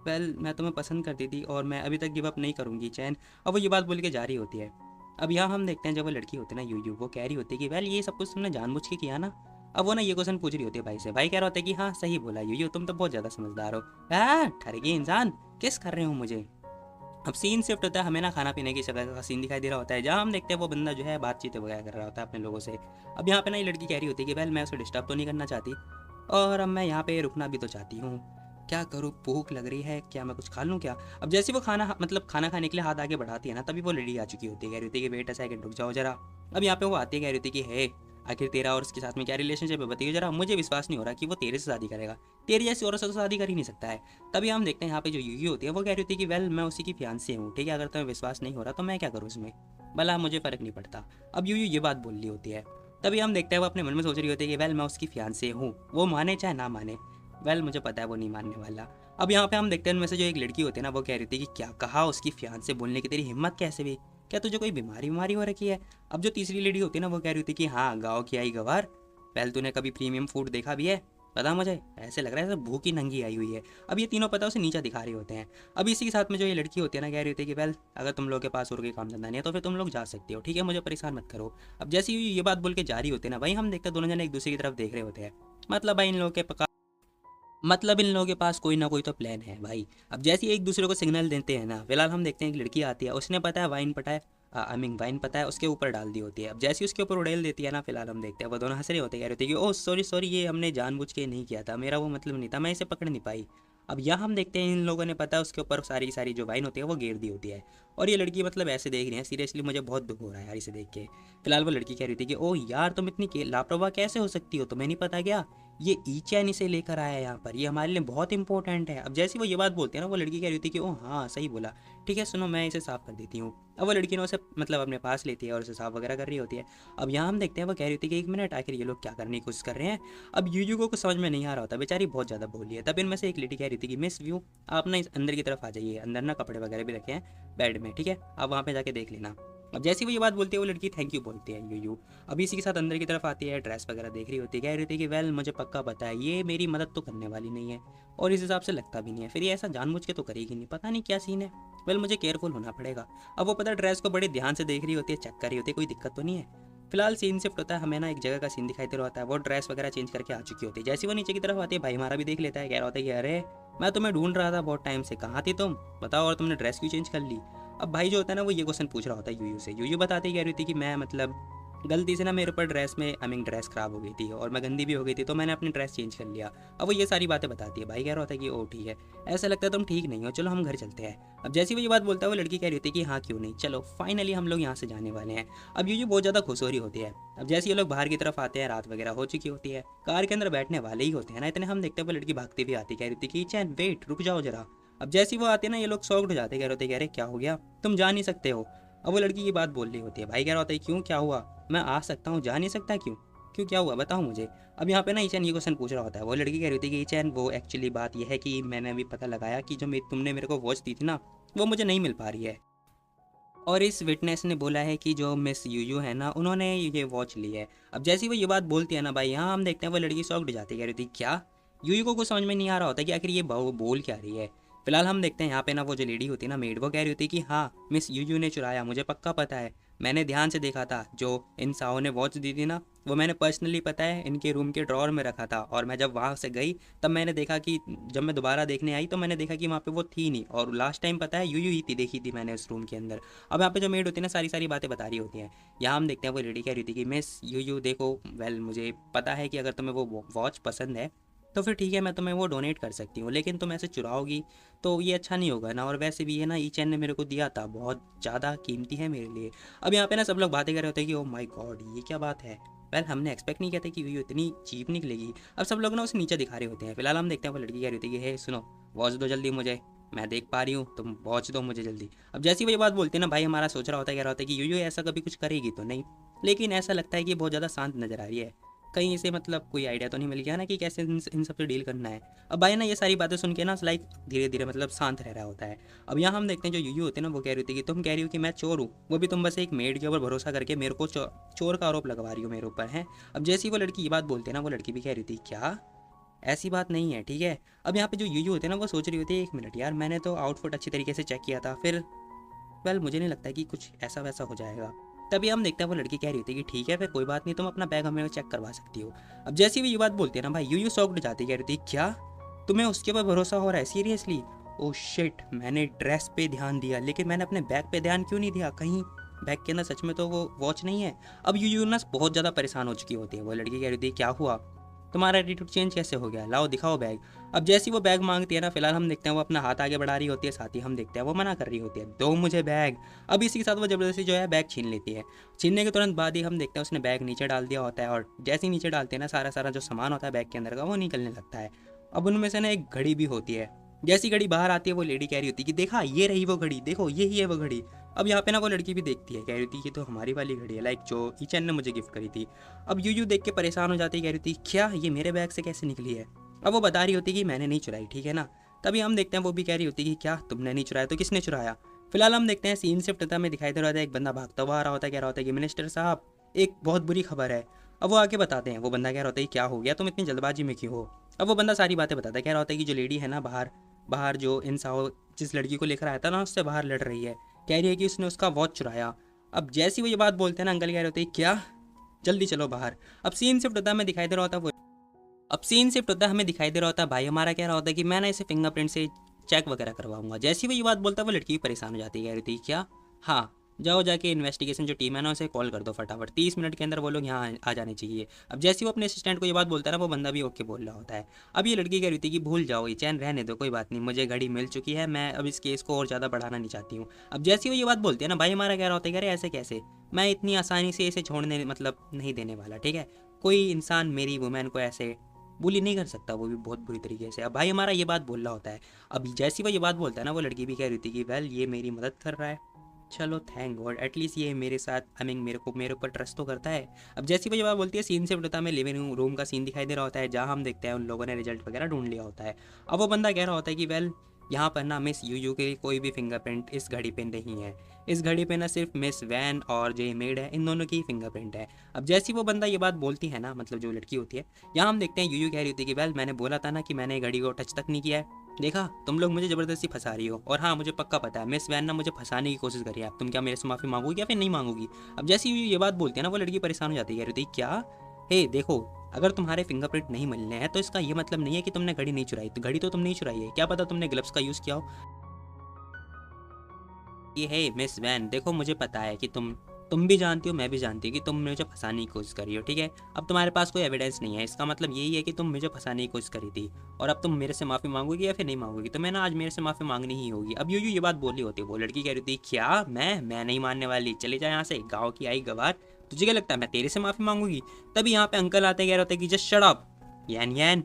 वेल मैं तुम्हें पसंद करती थी और मैं अभी तक गिव अप नहीं करूँगी चैन। अब वो ये बात बोल के जा रही होती है। अब यहाँ हम देखते हैं जब वो लड़की होती है ना यूयू, वो कह रही होती है कि वेल ये सब कुछ तुमने जानबूझ के किया ना। अब वो ना ये क्वेश्चन पूछ रही होती है भाई से। भाई कह रहा होता है कि हाँ सही बोला यूयू, तुम तो बहुत ज़्यादा समझदार हो। ठहरिए इंसान, किस कर रहे हो मुझे। अब सीन शिफ्ट होता है, हमें ना खाना पीने की जगह का सीन दिखाई दे रहा होता है, जहाँ हम देखते हैं वो बंदा जो है बातचीत वगैरह कर रहा होता है अपने लोगों से। अब यहाँ पे ना ये लड़की कह रही होती है कि वेल मैं उसे डिस्टर्ब तो नहीं करना चाहती, और अब मैं यहाँ पे रुकना भी तो चाहती हूँ। क्या करूँ, भूख लग रही है, क्या मैं कुछ खा लूँ क्या। अब जैसे वो खाना मतलब खाना खाने के लिए हाथ आगे बढ़ाती है ना, तभी वो लेडी आ चुकी होती है। कह रही होती है कि वेट अ सेकंड, रुक जाओ जरा। अब यहाँ पे वो आती है, कह रही होती है कि हे आखिर तेरा और उसके साथ में क्या रिलेशनशिप है बताइए जरा, मुझे विश्वास नहीं हो रहा कि वो तेरे से शादी करेगा, तेरी जैसी औरत से तो शादी कर ही नहीं सकता है। तभी हम देखते हैं यहाँ पे जो यूगी होती है वो कह रही होती है कि वेल मैं उसी की फियांसे हूँ, ठीक है, अगर तुम्हें विश्वास नहीं हो रहा तो मैं क्या करूँ इसमें, भला मुझे फ़र्क नहीं पड़ता। अब यूयू ये बात बोल रही होती है। तभी हम देखते हैं वो अपने मन में सोच रही होती है कि वेल मैं उसकी फियांसे हूँ, वो माने चाहे ना माने, वेल मुझे पता है वो नहीं मानने वाला। अब यहाँ पे हम देखते हैं उनमें से जो एक लड़की होती है ना, वो कह रही थी कि क्या कहा उसकी फियांसे बोलने की, तेरी हिम्मत कैसे भी, क्या तुझे कोई बीमारी बीमारी हो रखी है। अब जो तीसरी लेडी होती है ना, वो कह रही थी कि हाँ गाँव की आई गवार, पहले तूने कभी प्रीमियम फूड देखा भी है, पता मुझे ऐसे लग रहा है सब भूखी नंगी आई हुई है। अब ये तीनों पता उसे नीचा दिखा रहे होते हैं। अब इसी के साथ में जो ये लड़की होती है ना, कह रही होती है कि वेल अगर तुम लोग के पास और कोई काम धंधा नहीं है तो फिर तुम लोग जा सकते हो, ठीक है, मुझे परेशान मत करो। अब जैसे ही ये बात बोल के जा रही होती है ना भाई, हम देखते हैं दोनों जने एक दूसरे की तरफ देख रहे होते हैं। मतलब भाई इन लोगों के मतलब इन लोगों के पास कोई ना कोई तो प्लान है भाई। अब जैसे ही एक दूसरे को सिग्नल देते हैं ना, फिलहाल हम देखते हैं एक लड़की आती है, उसने पता है वाइन पता है, आई मीन वाइन पता है उसके ऊपर डाल दी होती है। अब जैसे ही उसके ऊपर उड़ेल देती है ना, फिलहाल हम देखते हैं वो दोनों हंस रहे होते हैं, कह रहे होते हैं कि ओह सॉरी सॉरी, ये हमने जानबूझ के नहीं किया था, मेरा वो मतलब नहीं था, मैं इसे पकड़ नहीं पाई। अब यहाँ हम देखते हैं इन लोगों ने पता है उसके ऊपर सारी की सारी जो वाइन होती है वो घेर दी होती है। और ये लड़की मतलब ऐसे देख रही है, सीरियसली मुझे बहुत दुख हो रहा है यार इसे देख के। फिलहाल वो लड़की कह रही थी कि ओह यार तुम इतनी लापरवाह कैसे हो सकती हो, तुम्हें नहीं पता क्या, ये ई चैन इसे लेकर आया है यहाँ पर, ये हमारे लिए बहुत इंपॉर्टेंट है। अब जैसे वो ये बात बोलते हैं ना, वो लड़की कह रही थी कि ओह हाँ सही बोला, ठीक है सुनो मैं इसे साफ़ कर देती हूँ। अब वो लड़की ने उसे मतलब अपने पास लेती है और उसे साफ़ वगैरह कर रही होती है। अब यहाँ हम देखते हैं वो कह रही थी कि एक मिनट आखिर ये लोग क्या करने की कोशिश कर रहे हैं। अब यूयू को कुछ समझ में नहीं आ रहा होता, बेचारी बहुत ज़्यादा बोली है। तब इनमें से एक लेडी कह रही थी कि मिस व्यू आप ना इस अंदर की तरफ आ जाइए, अंदर ना कपड़े वगैरह भी रखे हैं बेड में, ठीक है, आप वहाँ पर जाके देख लेना। अब जैसे ही वो ये बात बोलती है, वो लड़की थैंक यू बोलती है यूयू। अभी इसी के साथ अंदर की तरफ आती है, ड्रेस वगैरह देख रही होती है, कह रही थी कि वेल मुझे पक्का पता है ये मेरी मदद तो करने वाली नहीं है, और इस हिसाब से लगता भी नहीं है, फिर ये ऐसा जानबूझ के तो करेगी नहीं, पता नहीं क्या सीन है, वेल मुझे केयरफुल होना पड़ेगा। अब वो पता ड्रेस को बड़े ध्यान से देख रही होती है, चेक कर रही होती है कोई दिक्कत तो नहीं है। फिलहाल सीन शिफ्ट होता है, हमें ना एक जगह का सीन दिखाई दे रहा होता है, वो ड्रेस वगैरह चेंज करके आ चुकी होती है। जैसे वो नीचे की तरफ आती है, भाई हमारा भी देख लेता है, कह रहा होता है कि अरे मैं तुम्हें ढूंढ रहा था बहुत टाइम से, कहाँ थी तुम बताओ, और तुमने ड्रेस क्यों चेंज कर ली। अब भाई जो होता है ना, वो ये क्वेश्चन पूछ रहा होता है यूयू से। यूयू बताते कह रही थी कि मैं मतलब गलती से ना मेरे ऊपर ड्रेस में आई मीन ड्रेस ख़राब हो गई थी और मैं गंदी भी हो गई थी, तो मैंने अपनी ड्रेस चेंज कर लिया। अब वो ये सारी बातें बताती है। भाई कह रहा होता है कि ओ ठीक है, ऐसा लगता है तुम ठीक नहीं हो, चलो हम घर चलते हैं। अब जैसी वो ये बात बोलता है, वो लड़की कह रही होती है कि हाँ क्यों नहीं, चलो फाइनली हम लोग यहाँ से जाने वाले हैं। अब यूयू बहुत ज़्यादा खुश हो रही होती है। अब जैसे ये लोग बाहर की तरफ आते हैं, रात वगैरह हो चुकी होती है, कार के अंदर बैठने वाले ही होते हैं ना, इतने हम देखते हैं वो लड़की भागती भी आती, कह रही थी कि चैन वेट रुक जाओ जरा। अब जैसे ही वो आते हैं ना, ये लोग शॉक्ड हो जाते, कह रहे होते, कह रहे क्या हो गया, तुम जा नहीं सकते हो। अब वो लड़की ये बात बोल रही होती है। भाई कह रहा होता है क्यों क्या हुआ, मैं आ सकता हूँ जा नहीं सकता क्यों, क्यों क्या हुआ बताओ मुझे। अब यहाँ पे ना ईचैन ये क्वेश्चन पूछ रहा होता है। वो लड़की कह रही थी कि ईचैन वो एक्चुअली बात यह है कि मैंने अभी पता लगाया कि जो तुमने मेरे को वॉच दी थी ना, वो मुझे नहीं मिल पा रही है, और इस विटनेस ने बोला है कि जो मिस यूयू है ना, उन्होंने ये वॉच ली है। अब जैसे ही वो ये बात बोलती है ना भाई, यहाँ हम देखते हैं वो लड़की शॉक्ड हो जाती है, कह रही थी क्या, यूयू को कुछ समझ में नहीं आ रहा होता कि आखिर ये बोल क्या रही है। फिलहाल हम देखते हैं यहाँ पे ना वो जो लेडी होती है ना मेड, वो कह रही होती है कि हाँ मिस यूयू ने चुराया, मुझे पक्का पता है, मैंने ध्यान से देखा था, जो इन साओ ने वॉच दी थी ना, वो मैंने पर्सनली पता है इनके रूम के ड्रॉर में रखा था, और मैं जब वहाँ से गई तब मैंने देखा कि जब मैं दोबारा देखने आई तो मैंने देखा कि वहाँ पे वो थी नहीं, और लास्ट टाइम पता है यूयू ही थी, देखी थी मैंने उस रूम के अंदर। अब यहाँ पे जो मेड होती है ना, सारी सारी बातें बता रही होती हैं। यहाँ हम देखते हैं वो लेडी कह रही थी कि मिस यूयू देखो, वेल मुझे पता है कि अगर तुम्हें वो वॉच पसंद है तो फिर ठीक है, मैं तुम्हें वो डोनेट कर सकती हूँ, लेकिन तुम ऐसे चुराओगी तो ये अच्छा नहीं होगा ना, और वैसे भी ये ना ई चैन ने मेरे को दिया था, बहुत ज़्यादा कीमती है मेरे लिए। अब यहाँ पे ना सब लोग बातें कर रहे होते हैं कि ओ माय गॉड ये क्या बात है, वेल हमने एक्सपेक्ट नहीं किया था कि यूयू इतनी चीप निकलेगी। अब सब लोग ना उसे नीचे दिखा रहे होते हैं। फिलहाल हम देखते हैं वो लड़की कह रही होती है कि हे सुनो, वॉच दो जल्दी मुझे, मैं देख पा रही हूँ, तुम वॉच दो मुझे जल्दी। अब जैसी वो ये बात बोलते हैं ना, भाई हमारा सोच रहा होता है, कह रहा होता है कि यूयू ऐसा कभी कुछ करेगी तो नहीं, लेकिन ऐसा लगता है कि बहुत ज़्यादा शांत नजर आ रही है। कहीं इसे मतलब कोई आइडिया तो नहीं मिल गया ना कि कैसे इन सब से डील करना है। अब भाई ना ये सारी बातें सुन के ना लाइक धीरे धीरे मतलब शांत रह रहा होता है। अब यहाँ हम देखते हैं जो यूयू होते हैं ना, वो कह रही होती है कि तुम कह रही हो कि मैं चोर हूँ, वो भी तुम बस एक मेड के ऊपर भरोसा करके मेरे को चोर का आरोप लगवा रही हो मेरे ऊपर है। अब जैसी वो लड़की ये बात बोलते हैं ना, वो लड़की भी कह रही थी क्या, ऐसी बात नहीं है, ठीक है। अब यहाँ पे जो यूयू होते हैं ना, वो सोच रही होती है एक मिनट यार, मैंने तो आउटफिट अच्छी तरीके से चेक किया था, फिर वेल मुझे नहीं लगता कि कुछ ऐसा वैसा हो जाएगा। तभी हम देखते हैं वो लड़की कह रही होती है कि ठीक है फिर कोई बात नहीं, तुम अपना बैग हमें चेक करवा सकती हो। अब जैसी भी ये बात बोलती है ना, भाई यूयू शॉक्ड जाती है, कह रही थी क्या तुम्हें उसके ऊपर भरोसा हो रहा है सीरियसली। ओ शिट, मैंने ड्रेस पे ध्यान दिया लेकिन मैंने अपने बैग पे ध्यान क्यों नहीं दिया, कहीं बैग के अंदर सच में तो वो वॉच नहीं है। अब यूयू ना बहुत ज़्यादा परेशान हो चुकी होती है। वो लड़की कह रही थी क्या हुआ, तुम्हारा एटीट्यूड चेंज कैसे हो गया, लाओ दिखाओ बैग। अब जैसी वो बैग मांगती है ना, फिलहाल हम देखते हैं वो अपना हाथ आगे बढ़ा रही होती है, साथ ही हम देखते हैं वो मना कर रही होती है, दो मुझे बैग। अब इसी के साथ वो जबरदस्ती जो है बैग छीन लेती है। छीनने के तुरंत बाद ही हम देखते हैं उसने बैग नीचे डाल दिया होता है, और जैसे ही नीचे डालते हैं ना, सारा सारा जो सामान होता है बैग के अंदर का वो निकलने लगता है। अब उनमें से ना एक घड़ी भी होती है। जैसी घड़ी बाहर आती है, वो लेडी कह रही होती है कि देखा ये रही वो घड़ी, देखो ये ही है वो घड़ी। अब यहाँ पे ना वो लड़की भी देखती है, कह रही थी ये तो हमारी वाली घड़ी है, लाइक जो ईचन ने मुझे गिफ्ट करी थी। अब यूयू देख के परेशान हो जाती, कह रही थी क्या ये मेरे बैग से कैसे निकली है। अब वो बता रही होती कि मैंने नहीं चुराई, ठीक है ना। तभी हम देखते हैं वो भी कह रही होती कि क्या तुमने नहीं चुराया तो किसने चुराया। फिलहाल हम देखते हैं सीन शिफ्ट होता में दिखाई दे रहा था, एक बंदा भागता हुआ आ रहा होता है, कह रहा होता है कि मिनिस्टर साहब एक बहुत बुरी खबर है। अब वो आगे बताते हैं, वो बंदा कह रहा होता है क्या हो गया, तुम इतनी जल्दबाजी में क्यों हो। अब वो बंदा सारी बातें बताता है, कह रहा होता है कि जो लेडी है ना बाहर, बाहर जो इंसान जिस लड़की को लेकर आया था ना, उससे बाहर लड़ रही है, कह रही है कि उसने उसका वॉच चुराया। अब जैसी वो ये बात बोलते हैं ना, अंकल कह रहे होते हैं क्या, जल्दी चलो बाहर। अब सीन शिफ्ट होता है, हमें दिखाई दे रहा होता है वो, अब सीन शिफ्ट होता है, हमें दिखाई दे रहा होता है भाई हमारा कह रहा होता है कि मैं ना इसे फिंगरप्रिंट से चेक वगैरह करवाऊंगा। जैसी वो ये बात बोलता है, वो लड़की भी परेशान हो जाती है, कह रही थी क्या, हाँ जाओ जाके इन्वेस्टिगेशन जो टीम है ना उसे कॉल कर दो फटाफट, 30 मिनट के अंदर वो लोग यहाँ आ जाने चाहिए। अब जैसे वो अपने असिस्टेंट को ये बात बोलता है ना, वो बंदा भी ओके बोल रहा होता है। अब ये लड़की कह रही थी कि भूल जाओ, ये चैन रहने दो, कोई बात नहीं, मुझे घड़ी मिल चुकी है, मैं अब इस केस को और ज़्यादा बढ़ाना नहीं चाहती हूँ। अब जैसे वो ये बात बोलती है ना, भाई हमारा कह रहा होता है, कह रहे ऐसे कैसे, मैं इतनी आसानी से इसे छोड़ने मतलब नहीं देने वाला, ठीक है। कोई इंसान मेरी वुमेन को ऐसे बुली नहीं कर सकता, वो भी बहुत बुरी तरीके से। अब भाई हमारा ये बात बोल रहा होता है। अब जैसी वो ये बात बोलता है ना, वो लड़की भी कह रही थी कि वेल ये मेरी मदद कर रहा है, चलो थैंक गॉड एटलीस्ट ये मेरे साथ आई मीन मेरे ऊपर ट्रस्ट तो करता है। अब जैसी वो ये बात बोलती है, सीन से उठता में लिविंग रूम का सीन दिखाई दे रहा होता है, जहाँ हम देखते हैं उन लोगों ने रिजल्ट वगैरह ढूंढ लिया होता है। अब वो बंदा कह रहा होता है कि वेल यहाँ पर ना मिस यूयू के कोई भी फिंगरप्रिंट इस घड़ी पे नहीं है, इस घड़ी पे ना सिर्फ मिस वैन और जो मेड है इन दोनों की फिंगरप्रिंट है। अब जैसी वो बंदा ये बात बोलती है ना, मतलब जो लड़की होती है, यहाँ हम देखते हैं यूयू कह रही होती है कि वेल मैंने बोला था ना कि मैंने घड़ी को टच तक नहीं किया है, देखा तुम लोग मुझे ज़बरदस्ती फंसा रही हो, और हाँ मुझे पक्का पता है मिस वैन ना मुझे फंसाने की कोशिश करी है, अब तुम क्या मेरे से माफ़ी मांगोगी या फिर नहीं मांगोगी। अब जैसे ये बात बोलती है ना, वो लड़की परेशान हो जाती है, कह रही थी क्या, हे देखो अगर तुम्हारे फिंगरप्रिंट नहीं मिलने हैं तो इसका ये मतलब नहीं है कि तुमने घड़ी नहीं चुराई, तो घड़ी तो तुमने ही चुराई है, क्या पता तुमने ग्लव्स का यूज़ किया हो। ये है मिस वैन, देखो मुझे पता है कि तुम भी जानती हो मैं भी जानती हूँ कि तुम मुझे फंसाने की कोशिश करी हो, ठीक है। अब तुम्हारे पास कोई एविडेंस नहीं है, इसका मतलब यही है कि तुम मुझे फंसाने की कोशिश करी थी, और अब तुम मेरे से माफ़ी मांगोगी या फिर नहीं मांगोगी, तो मैं ना आज मेरे से माफ़ी मांगनी ही होगी। अब यूं ये बात बोली होती है, वो लड़की कह रही थी क्या, मैं नहीं मानने वाली, चले जाए यहाँ से, गाँव की आई गवार, तुझे क्या लगता है मैं तेरे से माफ़ी मांगूंगी। तभी यहाँ पे अंकल आते कह रहे होते कि जस्ट शट अप यान यान,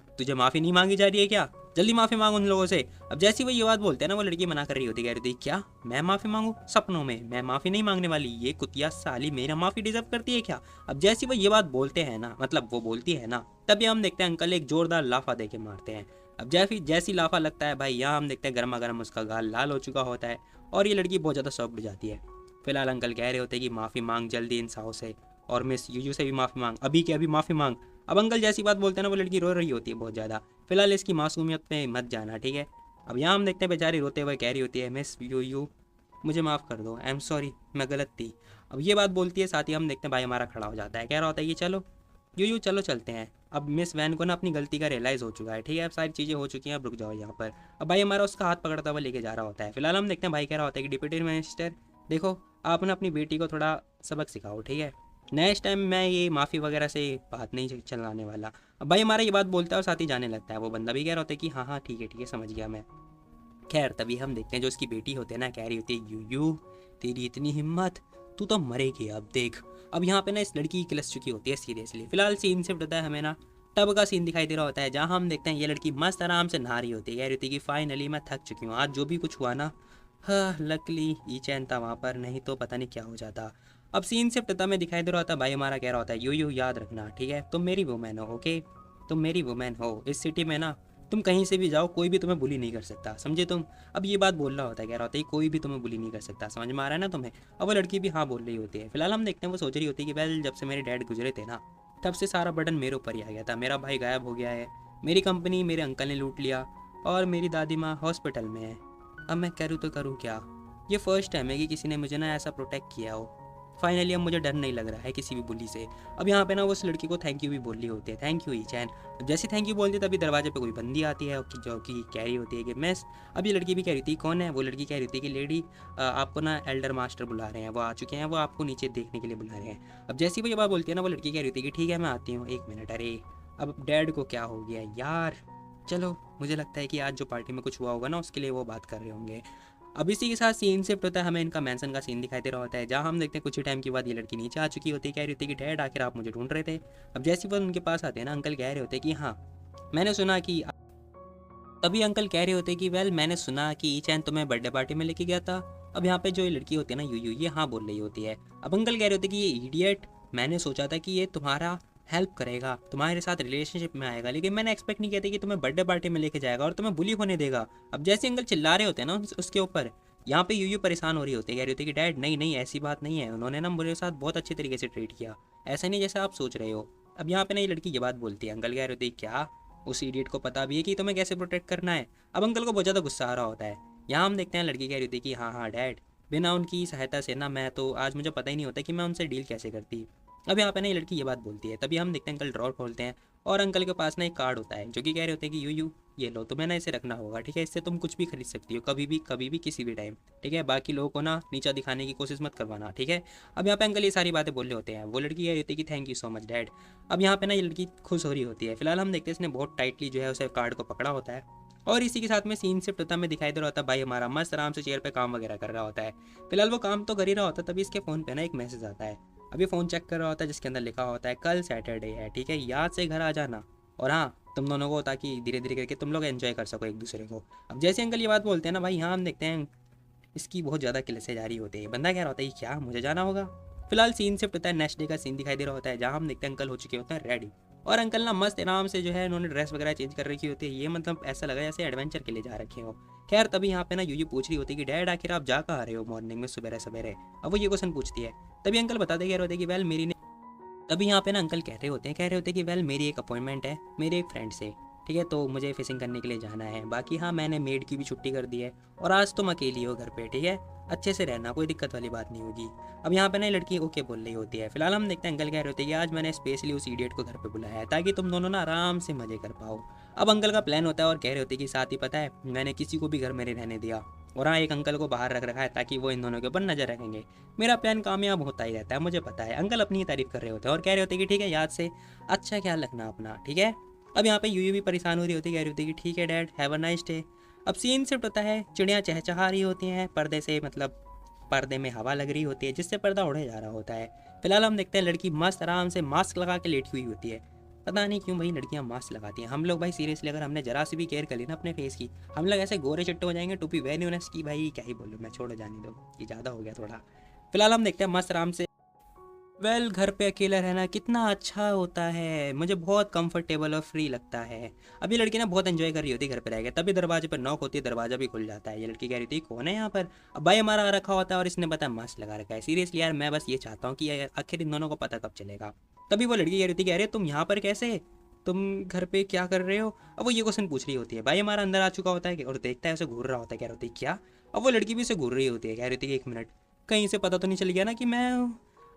तुझे माफ़ी नहीं मांगी जा रही है क्या, जल्दी माफ़ी मांग उन लोगों से। अब जैसी वो ये बात बोलते हैं ना, वो लड़की मना कर रही होती, कह रही थी क्या मैं माफ़ी मांगू, सपनों में, मैं माफ़ी नहीं मांगने वाली, ये कुतिया साली मेरा माफ़ी डिजर्व करती है क्या। अब जैसी वो ये बात बोलते हैं ना, मतलब वो बोलती है ना, तभी हम देखते हैं अंकल एक जोरदार लाफा दे के मारते हैं। अब जैसी जैसी लाफा लगता है भाई, यहाँ हम देखते हैं गर्मा गर्म उसका गाल लाल हो चुका होता है, और ये लड़की बहुत ज़्यादा शॉक्ड जाती है। फिलहाल अंकल कह रहे होते हैं कि माफ़ी मांग जल्दी इन साहू से, और मिस यूयू से भी माफ़ी मांग, अभी के अभी माफ़ी मांग। अब अंकल जैसी बात बोलते हैं ना, वो लड़की रो रही होती है बहुत ज़्यादा। फिलहाल इसकी मासूमियत पे मत जाना, ठीक है। अब यहाँ हम देखते हैं बेचारी रोते हुए कह रही होती है मिस यूयू मुझे माफ़ कर दो, आई एम सॉरी, मैं गलत थी। अब ये बात बोलती है, साथ ही हम देखते हैं भाई हमारा खड़ा हो जाता है, कह रहा होता है कि चलो यूयू चलो चलते हैं। अब मिस वैन को ना अपनी गलती का रियलाइज़ हो चुका है, ठीक है, अब सारी चीज़ें हो चुकी हैं, अब रुक जाओ यहाँ पर। अब भाई हमारा उसका हाथ पकड़ता हुआ लेके जा रहा होता है। फिलहाल हम देखते हैं भाई कह रहा होता है कि डिप्टी मिनिस्टर देखो आप ना अपनी बेटी को थोड़ा सबक सिखाओ, ठीक है, नेक्स्ट टाइम मैं ये माफ़ी वगैरह से बात नहीं चलाने वाला। अब भाई हमारा ये बात बोलता है और साथ ही जाने लगता है। वो बंदा भी कह रहा होता है कि हाँ हाँ ठीक है समझ गया मैं। खैर तभी हम देखते हैं जो उसकी बेटी होती है ना, कह रही होती है यू तेरी इतनी हिम्मत, तू तो मरेगी अब देख। अब यहाँ पे ना इस लड़की की किलस चुकी होती है सीरियसली। फिलहाल सीन से होता है हमें ना टब का सीन दिखाई दे रहा होता है, जहाँ हम देखते हैं ये लड़की मस्त आराम से नहा रही होती है, कह रही होती है कि फाइनली मैं थक चुकी हूँ, आज जो भी कुछ हुआ ना, हाँ लकली ई चैन था वहाँ पर, नहीं तो पता नहीं क्या हो जाता। अब सीन से पता में दिखाई दे रहा होता है भाई हमारा कह रहा होता है यू याद रखना ठीक है, तुम मेरी वुमेन हो, ओके तुम मेरी वुमेन हो, इस सिटी में ना तुम कहीं से भी जाओ कोई भी तुम्हें बुली नहीं कर सकता, समझे तुम। अब ये बात बोल रहा होता है, कह रहा होता है कोई भी तुम्हें बुली नहीं कर सकता, समझ में आ रहा है ना तुम्हें। अब वो लड़की भी हाँ बोल रही होती है। फिलहाल हम देखते हैं वो सोच रही होती है कि वेल जब से मेरे डैड गुजरे थे ना, तब से सारा बर्डन मेरे ऊपर ही आ गया था, मेरा भाई गायब हो गया है, मेरी कंपनी मेरे अंकल ने लूट लिया, और मेरी दादी माँ हॉस्पिटल में है, अब मैं करूँ तो करूँ क्या। ये फर्स्ट टाइम है कि किसी ने मुझे ना ऐसा प्रोटेक्ट किया हो। फाइनली अब मुझे डर नहीं लग रहा है किसी भी बुली से। अब यहाँ पे ना वो उस लड़की को थैंक यू भी बोल रही होती है, थैंक यू ई चैन। जैसे थैंक यू बोलती है तभी दरवाजे पे कोई बंदी आती है जो कि कह रही होती है कि मिस। अब ये लड़की भी कह रही थी कौन है, वो लड़की कह रही थी कि लेडी आपको ना एल्डर मास्टर बुला रहे हैं, वो आ चुके हैं, वो आपको नीचे देखने के लिए बुला रहे हैं। अब जैसी वो ये बात बोलती है ना, वो लड़की कह रही थी कि ठीक है मैं आती हूँ, एक मिनट। अरे अब डैड को क्या हो गया यार, चलो मुझे लगता है कि आज जो पार्टी में कुछ हुआ होगा ना उसके लिए वो बात कर रहे होंगे। अब इसी के साथ सीन शिफ्ट होता है, हमें इनका मैंसन का सीन दिखाई दे रहा होता है, जहाँ हम देखते हैं कुछ ही टाइम के बाद ये लड़की नीचे आ चुकी होती है, कह रही होती है कि डैड आखिर आप मुझे ढूंढ रहे थे। अब जैसे वो उनके पास आते हैं ना, अंकल कह रहे होते हैं कि हाँ मैंने सुना कि, तभी अंकल कह रहे होते हैं कि वेल मैंने सुना कि ई चैन तुम्हें बर्थडे पार्टी में लेके गया था। अब यहाँ पे जो ये लड़की होती है ना यू ये हाँ बोल रही होती है। अब अंकल कह रहे होते हैं कि ये इडियट, मैंने सोचा था कि ये तुम्हारा हेल्प करेगा, तुम्हारे साथ रिलेशनशिप में आएगा, लेकिन मैंने एक्सपेक्ट नहीं किया था कि तुम्हें बर्थडे पार्टी में लेके जाएगा और तुम्हें बुली होने देगा। अब जैसे अंकल चिल्ला रहे होते हैं ना उसके ऊपर, यहाँ पे यू परेशान हो रही होती है, कह रही होती है कि डैड नहीं नहीं ऐसी बात नहीं है, उन्होंने ना मेरे साथ बहुत अच्छे तरीके से ट्रीट किया, ऐसा नहीं जैसा आप सोच रहे हो। अब यहाँ पे ना ये लड़की ये बात बोलती है, अंकल कह रहे होते हैं क्या उस इडियट को पता भी है कि तुम्हें कैसे प्रोटेक्ट करना है। अब अंकल को बहुत ज़्यादा गुस्सा आ रहा होता है। यहाँ हम देखते हैं लड़की कह रही थी कि हाँ हाँ डैड, बिना उनकी सहायता से ना मैं तो आज मुझे पता ही नहीं होता कि मैं उनसे डील कैसे करती। अब यहाँ पे ना ये लड़की ये बात बोलती है, तभी हम देखते हैं अंकल ड्रॉर खोलते हैं और अंकल के पास ना एक कार्ड होता है जो कि कह रहे होते हैं कि यू ये लो, तुम्हें ना इसे रखना होगा ठीक है, इससे तुम कुछ भी खरीद सकती हो कभी भी किसी भी टाइम, ठीक है, बाकी लोगों को ना नीचा दिखाने की कोशिश मत करवाना ठीक है। अब यहाँ पे अंकल ये सारी बातें बोल रहे होते हैं, वो लड़की कह रही होती है कि thank you so much dad. अब यहाँ पे ना ये लड़की खुश हो रही होती है। फिलहाल हम देखते हैं इसने बहुत टाइटली जो है उसे कार्ड को पकड़ा होता है, और इसी के साथ में सीन शिफ्ट होता में दिखाई दे रहा होता है भाई हमारा मस्त आराम से चेयर पे काम वगैरह कर रहा होता है। फिलहाल वो काम तो कर ही रहा होता है, तभी इसके फ़ोन पे ना एक मैसेज आता है। अभी फ़ोन चेक कर रहा होता है जिसके अंदर लिखा होता है कल सैटरडे है ठीक है, याद से घर आ जाना, और हाँ तुम दोनों को, ताकि धीरे धीरे करके तुम लोग एंजॉय कर सको एक दूसरे को। अब जैसे अंकल ये बात बोलते हैं ना भाई, यहाँ हम देखते हैं इसकी बहुत ज़्यादा किलसे जारी होती है। बंदा कह रहा होता है कि क्या मुझे जाना होगा। फिलहाल सीन शिफ्ट होता है, नेक्स्ट डे का सीन दिखाई दे रहा होता है, जहाँ हम देखते हैं अंकल हो चुके होते हैं रेडी, और अंकल ना मस्त आराम से जो है उन्होंने ड्रेस वगैरह चेंज कर रखी होती है, ये मतलब ऐसा लगा जैसे एडवेंचर के लिए जा रखे हो। खैर तभी यहाँ पे ना यू पूछ रही होती है कि डैड आखिर आप जा कहाँ रहे हो मॉर्निंग में सवेरे सवेरे। अब वो ये क्वेश्चन पूछती है, तभी अंकल बताते कह रहे होते हैं कि वेल मेरी, तभी यहाँ पे ना अंकल कह रहे होते हैं कि वेल मेरी एक अपॉइंटमेंट है मेरे एक फ्रेंड से, ठीक है, तो मुझे फिशिंग करने के लिए जाना है, बाकी हाँ मैंने मेड की भी छुट्टी कर दी है, और आज तुम अकेली हो घर पे ठीक है, अच्छे से रहना, कोई दिक्कत वाली बात नहीं होगी। अब यहाँ पे ना लड़की ओके बोल रही होती है। फिलहाल हम देखते हैं अंकल कह रहे होते हैं कि आज मैंने स्पेशली उस इडियट को घर पे बुलाया है ताकि तुम दोनों ना आराम से मजे कर पाओ। अब अंकल का प्लान होता है और कह रहे होते हैं कि साथ ही पता है मैंने किसी को भी घर में नहीं रहने दिया, और हाँ एक अंकल को बाहर रख रखा है ताकि वो इन दोनों के ऊपर नजर रखेंगे। मेरा प्लान कामयाब होता ही रहता है मुझे पता है। अंकल अपनी ही तारीफ कर रहे होते हैं और कह रहे होते हैं कि ठीक है याद से अच्छा ख्याल रखना अपना ठीक है। अब यहाँ पे यू भी परेशान हो रही होती है, कह रही होती है कि ठीक है dad have a nice day. अब सीन शिफ्ट होता है, चिड़ियाँ चहचहा रही होती हैं पर्दे से, मतलब पर्दे में हवा लग रही होती है जिससे पर्दा उड़े जा रहा होता है। फिलहाल हम देखते हैं लड़की मस्त आराम से मास्क लगा के लेटी हुई होती है। पता नहीं क्यों भाई लड़कियां मास्क लगाती हैं, हम लोग भाई सीरियसली अगर हमने जरा सी भी केयर कर ली ना अपने फेस की, हम लोग ऐसे गोरे चिट्टे हो जाएंगे, टोपी वैनी होने की भाई क्या ही बोलूँ मैं, छोड़ो जाने दो ये ज़्यादा हो गया थोड़ा। फिलहाल हम देखते हैं मस्त आराम से, वेल घर पे अकेला रहना कितना अच्छा होता है, मुझे बहुत कंफर्टेबल और फ्री लगता है। अभी लड़की ना बहुत एंजॉय कर रही होती है घर पे रह के, तभी दरवाजे पर नॉक होती है, दरवाजा भी खुल जाता है। ये लड़की कह रही थी कौन है यहाँ पर। अब भाई हमारा आ रखा होता है और इसने पता मास्क लगा रखा है। सीरियसली यार मैं बस ये चाहता हूँ कि आखिर इन दोनों को पता कब चलेगा। तभी वो लड़की कह रही थी कह रहे तुम यहाँ पर कैसे, तुम घर पे क्या कर रहे हो। अब वो ये क्वेश्चन पूछ रही होती है, भाई हमारा अंदर आ चुका होता है और देखता है उसे घूर रहा होता है, कह रही होती है क्या। अब वो लड़की भी उसे घूर रही होती है, कह रही थी एक मिनट कहीं से पता तो नहीं चल गया ना कि मैं।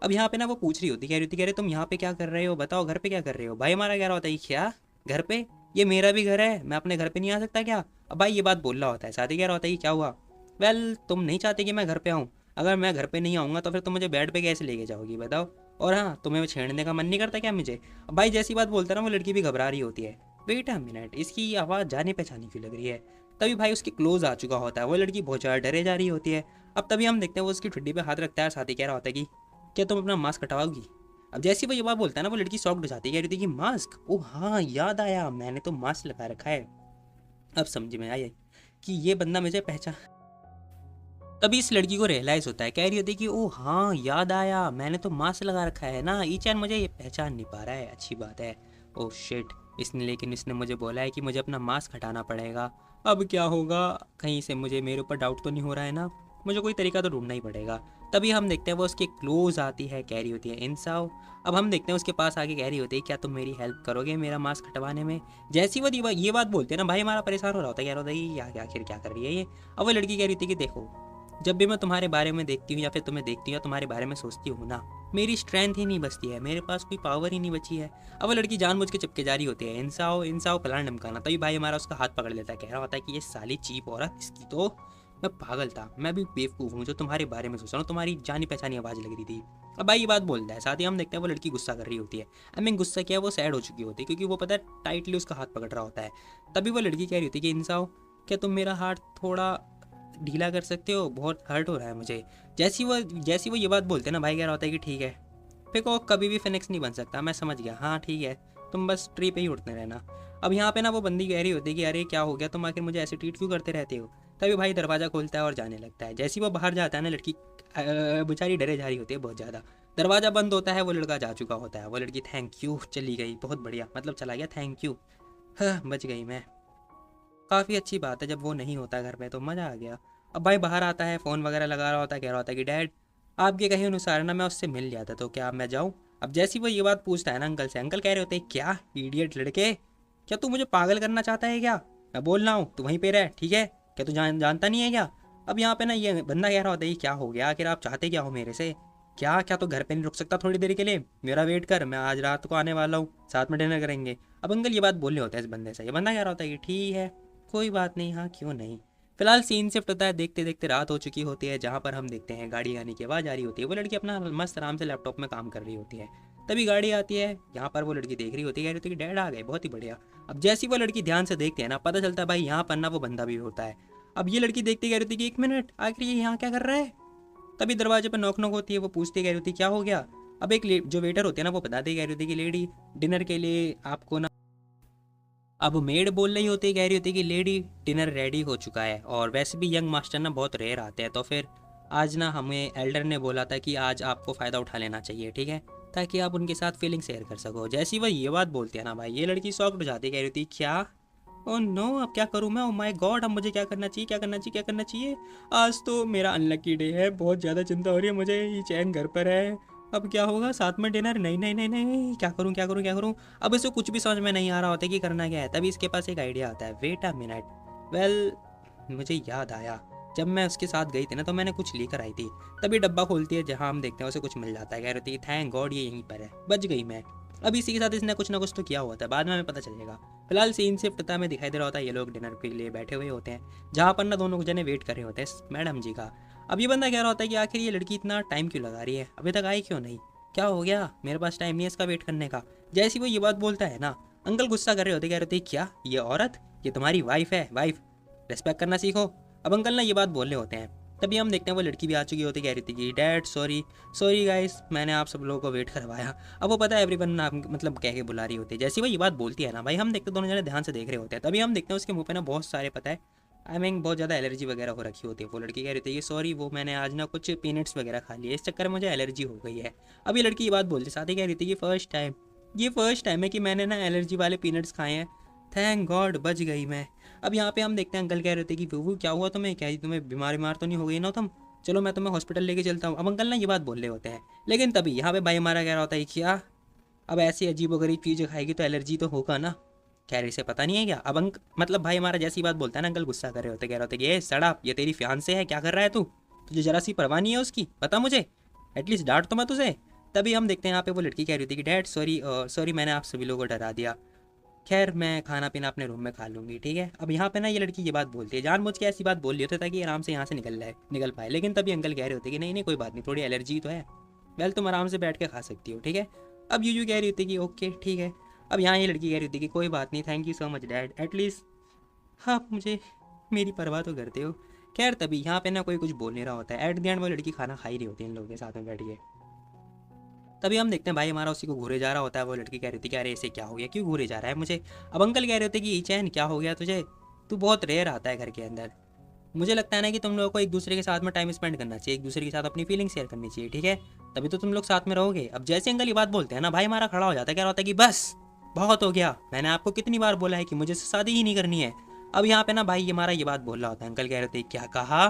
अब यहाँ पे ना वो पूछ रही होती है, कह रही थी कह रहे तुम यहाँ पे क्या कर रहे हो, बताओ घर पे क्या कर रहे हो। भाई हमारा कह रहा होता है क्या घर पे, ये मेरा भी घर है, मैं अपने घर पे नहीं आ सकता क्या। अब भाई ये बात बोल रहा होता है, साथ ही कह रहा होता है कि क्या हुआ, वेल तुम नहीं चाहते कि मैं घर पे आऊँ, अगर मैं घर पे नहीं आऊँगा तो फिर तुम मुझे बेड पे कैसे लेके जाओगी बताओ, और हाँ तुम्हें छेड़ने का मन नहीं करता क्या मुझे। अब भाई जैसी बात बोलता है ना वो लड़की भी घबरा रही होती है, वेट अ मिनट इसकी आवाज़ जाने पहचानी क्यों लग रही है। तभी भाई उसके क्लोज आ चुका होता है, वो लड़की बहुत ज़्यादा डरे जा रही होती है। अब तभी हम देखते हैं वो उसकी ठुड्डी पे हाथ रखता है, साथ ही कह रहा होता है कि क्या तुम अपना मास्क हटवाओगी। अब जैसे ही वो ये बात बोलता है ना, वो लड़की शॉक्ड हो जाती है, कह रही थी कि मास्क, ओ हाँ याद आया, मैंने तो मास्क लगा रखा है। अब समझ में आया कि ये बंदा मुझे पहचान। तभी इस लड़की को रियलाइज होता है, कह रही होती है कि ओ हाँ याद आया, मैंने तो मास्क लगा रखा है ना, ई चैन मुझे ये पहचान नहीं पा रहा है, अच्छी बात है। ओ शिट, इसने मुझे बोला है कि मुझे अपना मास्क हटाना पड़ेगा। अब क्या होगा, कहीं से मुझे मेरे ऊपर डाउट तो नहीं हो रहा है ना, मुझे कोई तरीका तो ढूंढना ही पड़ेगा। तभी हम देखते हैं वो उसके क्लोज आती है, कह रही होती है इंसाव। अब हम देखते हैं उसके पास आके कह रही होती है, क्या तुम मेरी हेल्प करोगे मेरा मास्क हटवाने में। जैसी वो ये बात बोलते हैं ना, भाई हमारा परेशान हो रहा होता है, कह रहा होता है ये आखिर क्या कर रही है ये। अब वो लड़की कह रही थी कि देखो, जब भी मैं तुम्हारे बारे में देखती हूँ या फिर तुम्हें देखती हूँ या तुम्हारे बारे में सोचती हूँ ना, मेरी स्ट्रेंथ ही नहीं बचती है, मेरे पास कोई पावर ही नहीं बची है। अब वो लड़की जानबूझ के चिपके जा रही होती है, इंसाओ इंसाओ फलाना ढमकाना। तभी भाई हमारा उसका हाथ पकड़ लेता है, कह रहा होता है कि ये साली चीप औरत, इसकी तो मैं पागल था, मैं भी बेवकूफ़ हूँ जो तुम्हारे बारे में सोच रहा हूँ, तुम्हारी जानी पहचानी आवाज़ लग रही थी। अब भाई ये बात बोलता है, साथ ही हम देखते हैं वो लड़की गुस्सा कर रही होती है। आई मीन गुस्सा किया, वो सैड हो चुकी होती है, क्योंकि वो पता है टाइटली उसका हाथ पकड़ रहा होता है। तभी वो लड़की कह रही होती है कि इंसाओ, क्या तुम मेरा हाथ थोड़ा ढीला कर सकते हो, बहुत हर्ट हो रहा है मुझे। जैसी वो ये बात बोलते हैं ना, भाई कह रहा होता है कि ठीक है, देखो कभी भी फिनिक्स नहीं बन सकता, मैं समझ गया, हाँ ठीक है, तुम बस ट्री पे ही उड़ते रहना। अब यहाँ पे ना वो बंदी कह रही होती है कि अरे क्या हो गया, तुम आखिर मुझे ऐसे ट्रीट क्यों करते रहते हो। तभी भाई दरवाज़ा खोलता है और जाने लगता है। जैसे ही वो बाहर जाता है ना, लड़की बेचारी डरे जा रही होती है बहुत ज़्यादा। दरवाज़ा बंद होता है, वो लड़का जा चुका होता है। वो लड़की थैंक यू, चली गई, बहुत बढ़िया, मतलब चला गया, थैंक यू, हाँ बच गई मैं। काफ़ी अच्छी बात है, जब वो नहीं होता घर पे तो मज़ा आ गया। अब भाई बाहर आता है, फ़ोन वगैरह लगा रहा होता है, कह रहा होता है कि डैड, आपके कहे अनुसार ना मैं उससे मिल जाता, तो क्या अब मैं जाऊँ। अब जैसी वो ये बात पूछता है ना अंकल से, अंकल कह रहे होते हैं क्या इडियट लड़के, क्या तू मुझे पागल करना चाहता है क्या, मैं बोल रहा हूँ तू वहीं पे रह, ठीक है, क्या तू जानता नहीं है क्या। अब यहाँ पे ना ये बंदा कह रहा होता है क्या हो गया, आखिर आप चाहते क्या हो मेरे से, क्या क्या तो घर पे नहीं रुक सकता थोड़ी देर के लिए, मेरा वेट कर, मैं आज रात को आने वाला हूँ, साथ में डिनर करेंगे। अब अंकल ये बात बोलने होते हैं इस बंदे से, ये बंदा कह रहा होता है कि ठीक है कोई बात नहीं, हाँ क्यों नहीं। फिलहाल सीन शिफ्ट होता है, देखते देखते रात हो चुकी होती है, जहाँ पर हम देखते हैं गाड़ी आने की आवाज़ आ रही होती है। वो लड़की अपना मस्त आराम से लैपटॉप में काम कर रही होती है। तभी गाड़ी आती है, यहाँ पर वो लड़की देख रही होती है, कह रही होती है कि डैड आ गए, बहुत ही बढ़िया। अब जैसी वो लड़की ध्यान से देखती है ना, पता चलता है भाई यहाँ पर ना वो बंदा भी होता है। अब ये लड़की देखती कह रही होती है कि एक मिनट, आखिर ये यहाँ क्या कर रहा है। तभी दरवाजे पर नॉक नॉक होती है, वो पूछती कह रही होती है क्या हो गया। अब एक जो वेटर होते हैं ना, वो बताते कह रही होती है कि लेडी डिनर के लिए आपको ना, अब मेड बोल रही होती है, कह रही होती है कि लेडी डिनर रेडी हो चुका है, और वैसे भी यंग मास्टर ना बहुत रेयर आते हैं, तो फिर आज ना हमें एल्डर ने बोला था कि आज आपको फ़ायदा उठा लेना चाहिए, ठीक है, ताकि आप उनके साथ फीलिंग शेयर कर सको। जैसी वह ये बात बोलती है ना भाई, ये लड़की शॉक्ड हो जाती है, कह रही होती क्या, ओह नो अब क्या करूँ मैं, ओ माय गॉड, अब मुझे क्या करना चाहिए, क्या करना चाहिए, क्या करना चाहिए। आज तो मेरा अनलकी डे है, बहुत ज़्यादा चिंता हो रही है मुझे, ये चैन घर पर है, अब क्या होगा, साथ में डिनर, नहीं नहीं नहीं नहीं, क्या करूँ क्या करूँ क्या करूँ। अब इसे कुछ भी समझ में नहीं आ रहा होता कि करना क्या है। तभी इसके पास एक आइडिया आता है, वेट अ मिनट, वेल मुझे याद आया, जब मैं उसके साथ गई थी ना तो मैंने कुछ लेकर आई थी। तभी डब्बा खोलती है, जहाँ हम देखते हैं उसे कुछ मिल जाता है, कह रही थी थैंक गॉड ये यहीं पर है, बच गई मैं। अब इसी के साथ इसने कुछ ना कुछ तो किया हुआ था, बाद में हमें पता चलेगा। फिलहाल सीन शिफ्ट होता है, हमें दिखाई दे रहा होता है ये लोग डिनर के लिए बैठे हुए होते हैं, जहाँ पर ना दोनों जने वेट कर रहे होते हैं मैडम जी का। अब ये बंदा कह रहा होता है कि आखिर ये लड़की इतना टाइम क्यों लगा रही है, अभी तक आई क्यों नहीं, क्या हो गया, मेरे पास टाइम नहीं है इसका वेट करने का। जैसे वो ये बात बोलता है ना, अंकल गुस्सा कर रहे होते, कह रहे होते क्या ये औरत, ये तुम्हारी वाइफ है, वाइफ रिस्पेक्ट करना सीखो। अब अंकल ना ये बात बोल रहे होते हैं। तभी हम देखते हैं वो लड़की भी आ चुकी होती, कह रही थी कि डैड सॉरी, सॉरी गाइस, मैंने आप सब लोगों को वेट करवाया। अब वो पता है एवरीवन नाम मतलब कह के बुला रही होती है। जैसे वो ये बात बोलती है ना भाई, हम देखते दोनों जने ध्यान से देख रहे होते हैं। तभी हम देखते हैं उसके मुंह पे ना बहुत सारे पता है आई मीन बहुत ज़्यादा एलर्जी वगैरह हो रखी होती है। वो लड़की कह रही थी कि सॉरी वो मैंने आज ना कुछ पीनट्स वगैरह खा लिए, इस चक्कर में मुझे एलर्जी हो गई है। अब ये लड़की ये बात बोलती साथ ही कह रही थी कि ये फर्स्ट टाइम है कि मैंने ना एलर्जी वाले पीनट्स खाए हैं, थैंक गॉड बच गई मैं। अब यहाँ पे हम देखते हैं अंकल कह रहे थे कि वो क्या हुआ तुम्हें, क्या तुम्हें बीमार तो नहीं हो गई ना तुम, चलो मैं तुम्हें हॉस्पिटल लेके चलता हूँ। अब अंकल ना ये बात बोल रहे होते हैं, लेकिन तभी यहाँ पे भाई हमारा कह रहा होता है क्या, अब ऐसी अजीब वगरीब चीज़ें खाएगी तो एलर्जी तो होगा ना, खैर इसे पता नहीं है क्या। अब मतलब भाई हमारा जैसी बात बोलता है ना, अंकल गुस्सा कर रहे होते, कह रहे होते कि ये सड़ाप, ये तेरी फियांसे है, क्या कर रहा है तू, तुझे जरा सी परवाह नहीं है उसकी, पता मुझे, एटलीस्ट डांट तो मैं तुझे। तभी हम देखते हैं यहाँ पे वो लड़की कह रही थी कि डैड सॉरी सॉरी मैंने आप सभी लोगों को डरा दिया, खैर मैं खाना पीना अपने रूम में खा लूँगी, ठीक है। अब यहाँ पे ना ये लड़की ये बात बोलती है, जानबूझ के ऐसी बात बोल रही होती है ताकि आराम से यहाँ से निकल पाए। लेकिन तभी अंकल कह रहे होते कि नहीं नहीं कोई बात नहीं, थोड़ी एलर्जी तो है, वेल तुम आराम से बैठ के खा सकती हो, ठीक है। अब यूयू कह रही होती कि ओके ठीक है। अब यहाँ ये लड़की कह रही थी कि कोई बात नहीं, thank you so much dad, at least हाँ मुझे मेरी परवाह तो करते हो। खैर तभी यहाँ पे ना कोई कुछ बोल नहीं रहा होता है। एट द एंड वो लड़की खाना खा ही रही होती है इन लोगों के साथ में बैठ के। तभी हम देखते हैं भाई हमारा उसी को घूरे जा रहा होता है। वो लड़की कह रही थी कि अरे ऐसे क्या हो गया, क्यों घूरे जा रहा है मुझे। अब अंकल कह रहे थे कि चैन क्या हो गया तुझे, तू बहुत रेयर आता है घर के अंदर। मुझे लगता है ना कि तुम लोगों को एक दूसरे के साथ में टाइम स्पेंड करना चाहिए, एक दूसरे के साथ अपनी फीलिंग शेयर करनी चाहिए, ठीक है, तभी तो तुम लोग साथ में रहोगे। अब जैसे अंकल ये बात बोलते हैं ना, भाई हमारा खड़ा हो जाता है, कह रहा होता है कि बस बहुत हो गया, मैंने आपको कितनी बार बोला है कि मुझे शादी ही नहीं करनी है। अब यहाँ पे ना भाई हमारा ये बात बोल रहा होता है। अंकल कह रहे थे क्या कहा,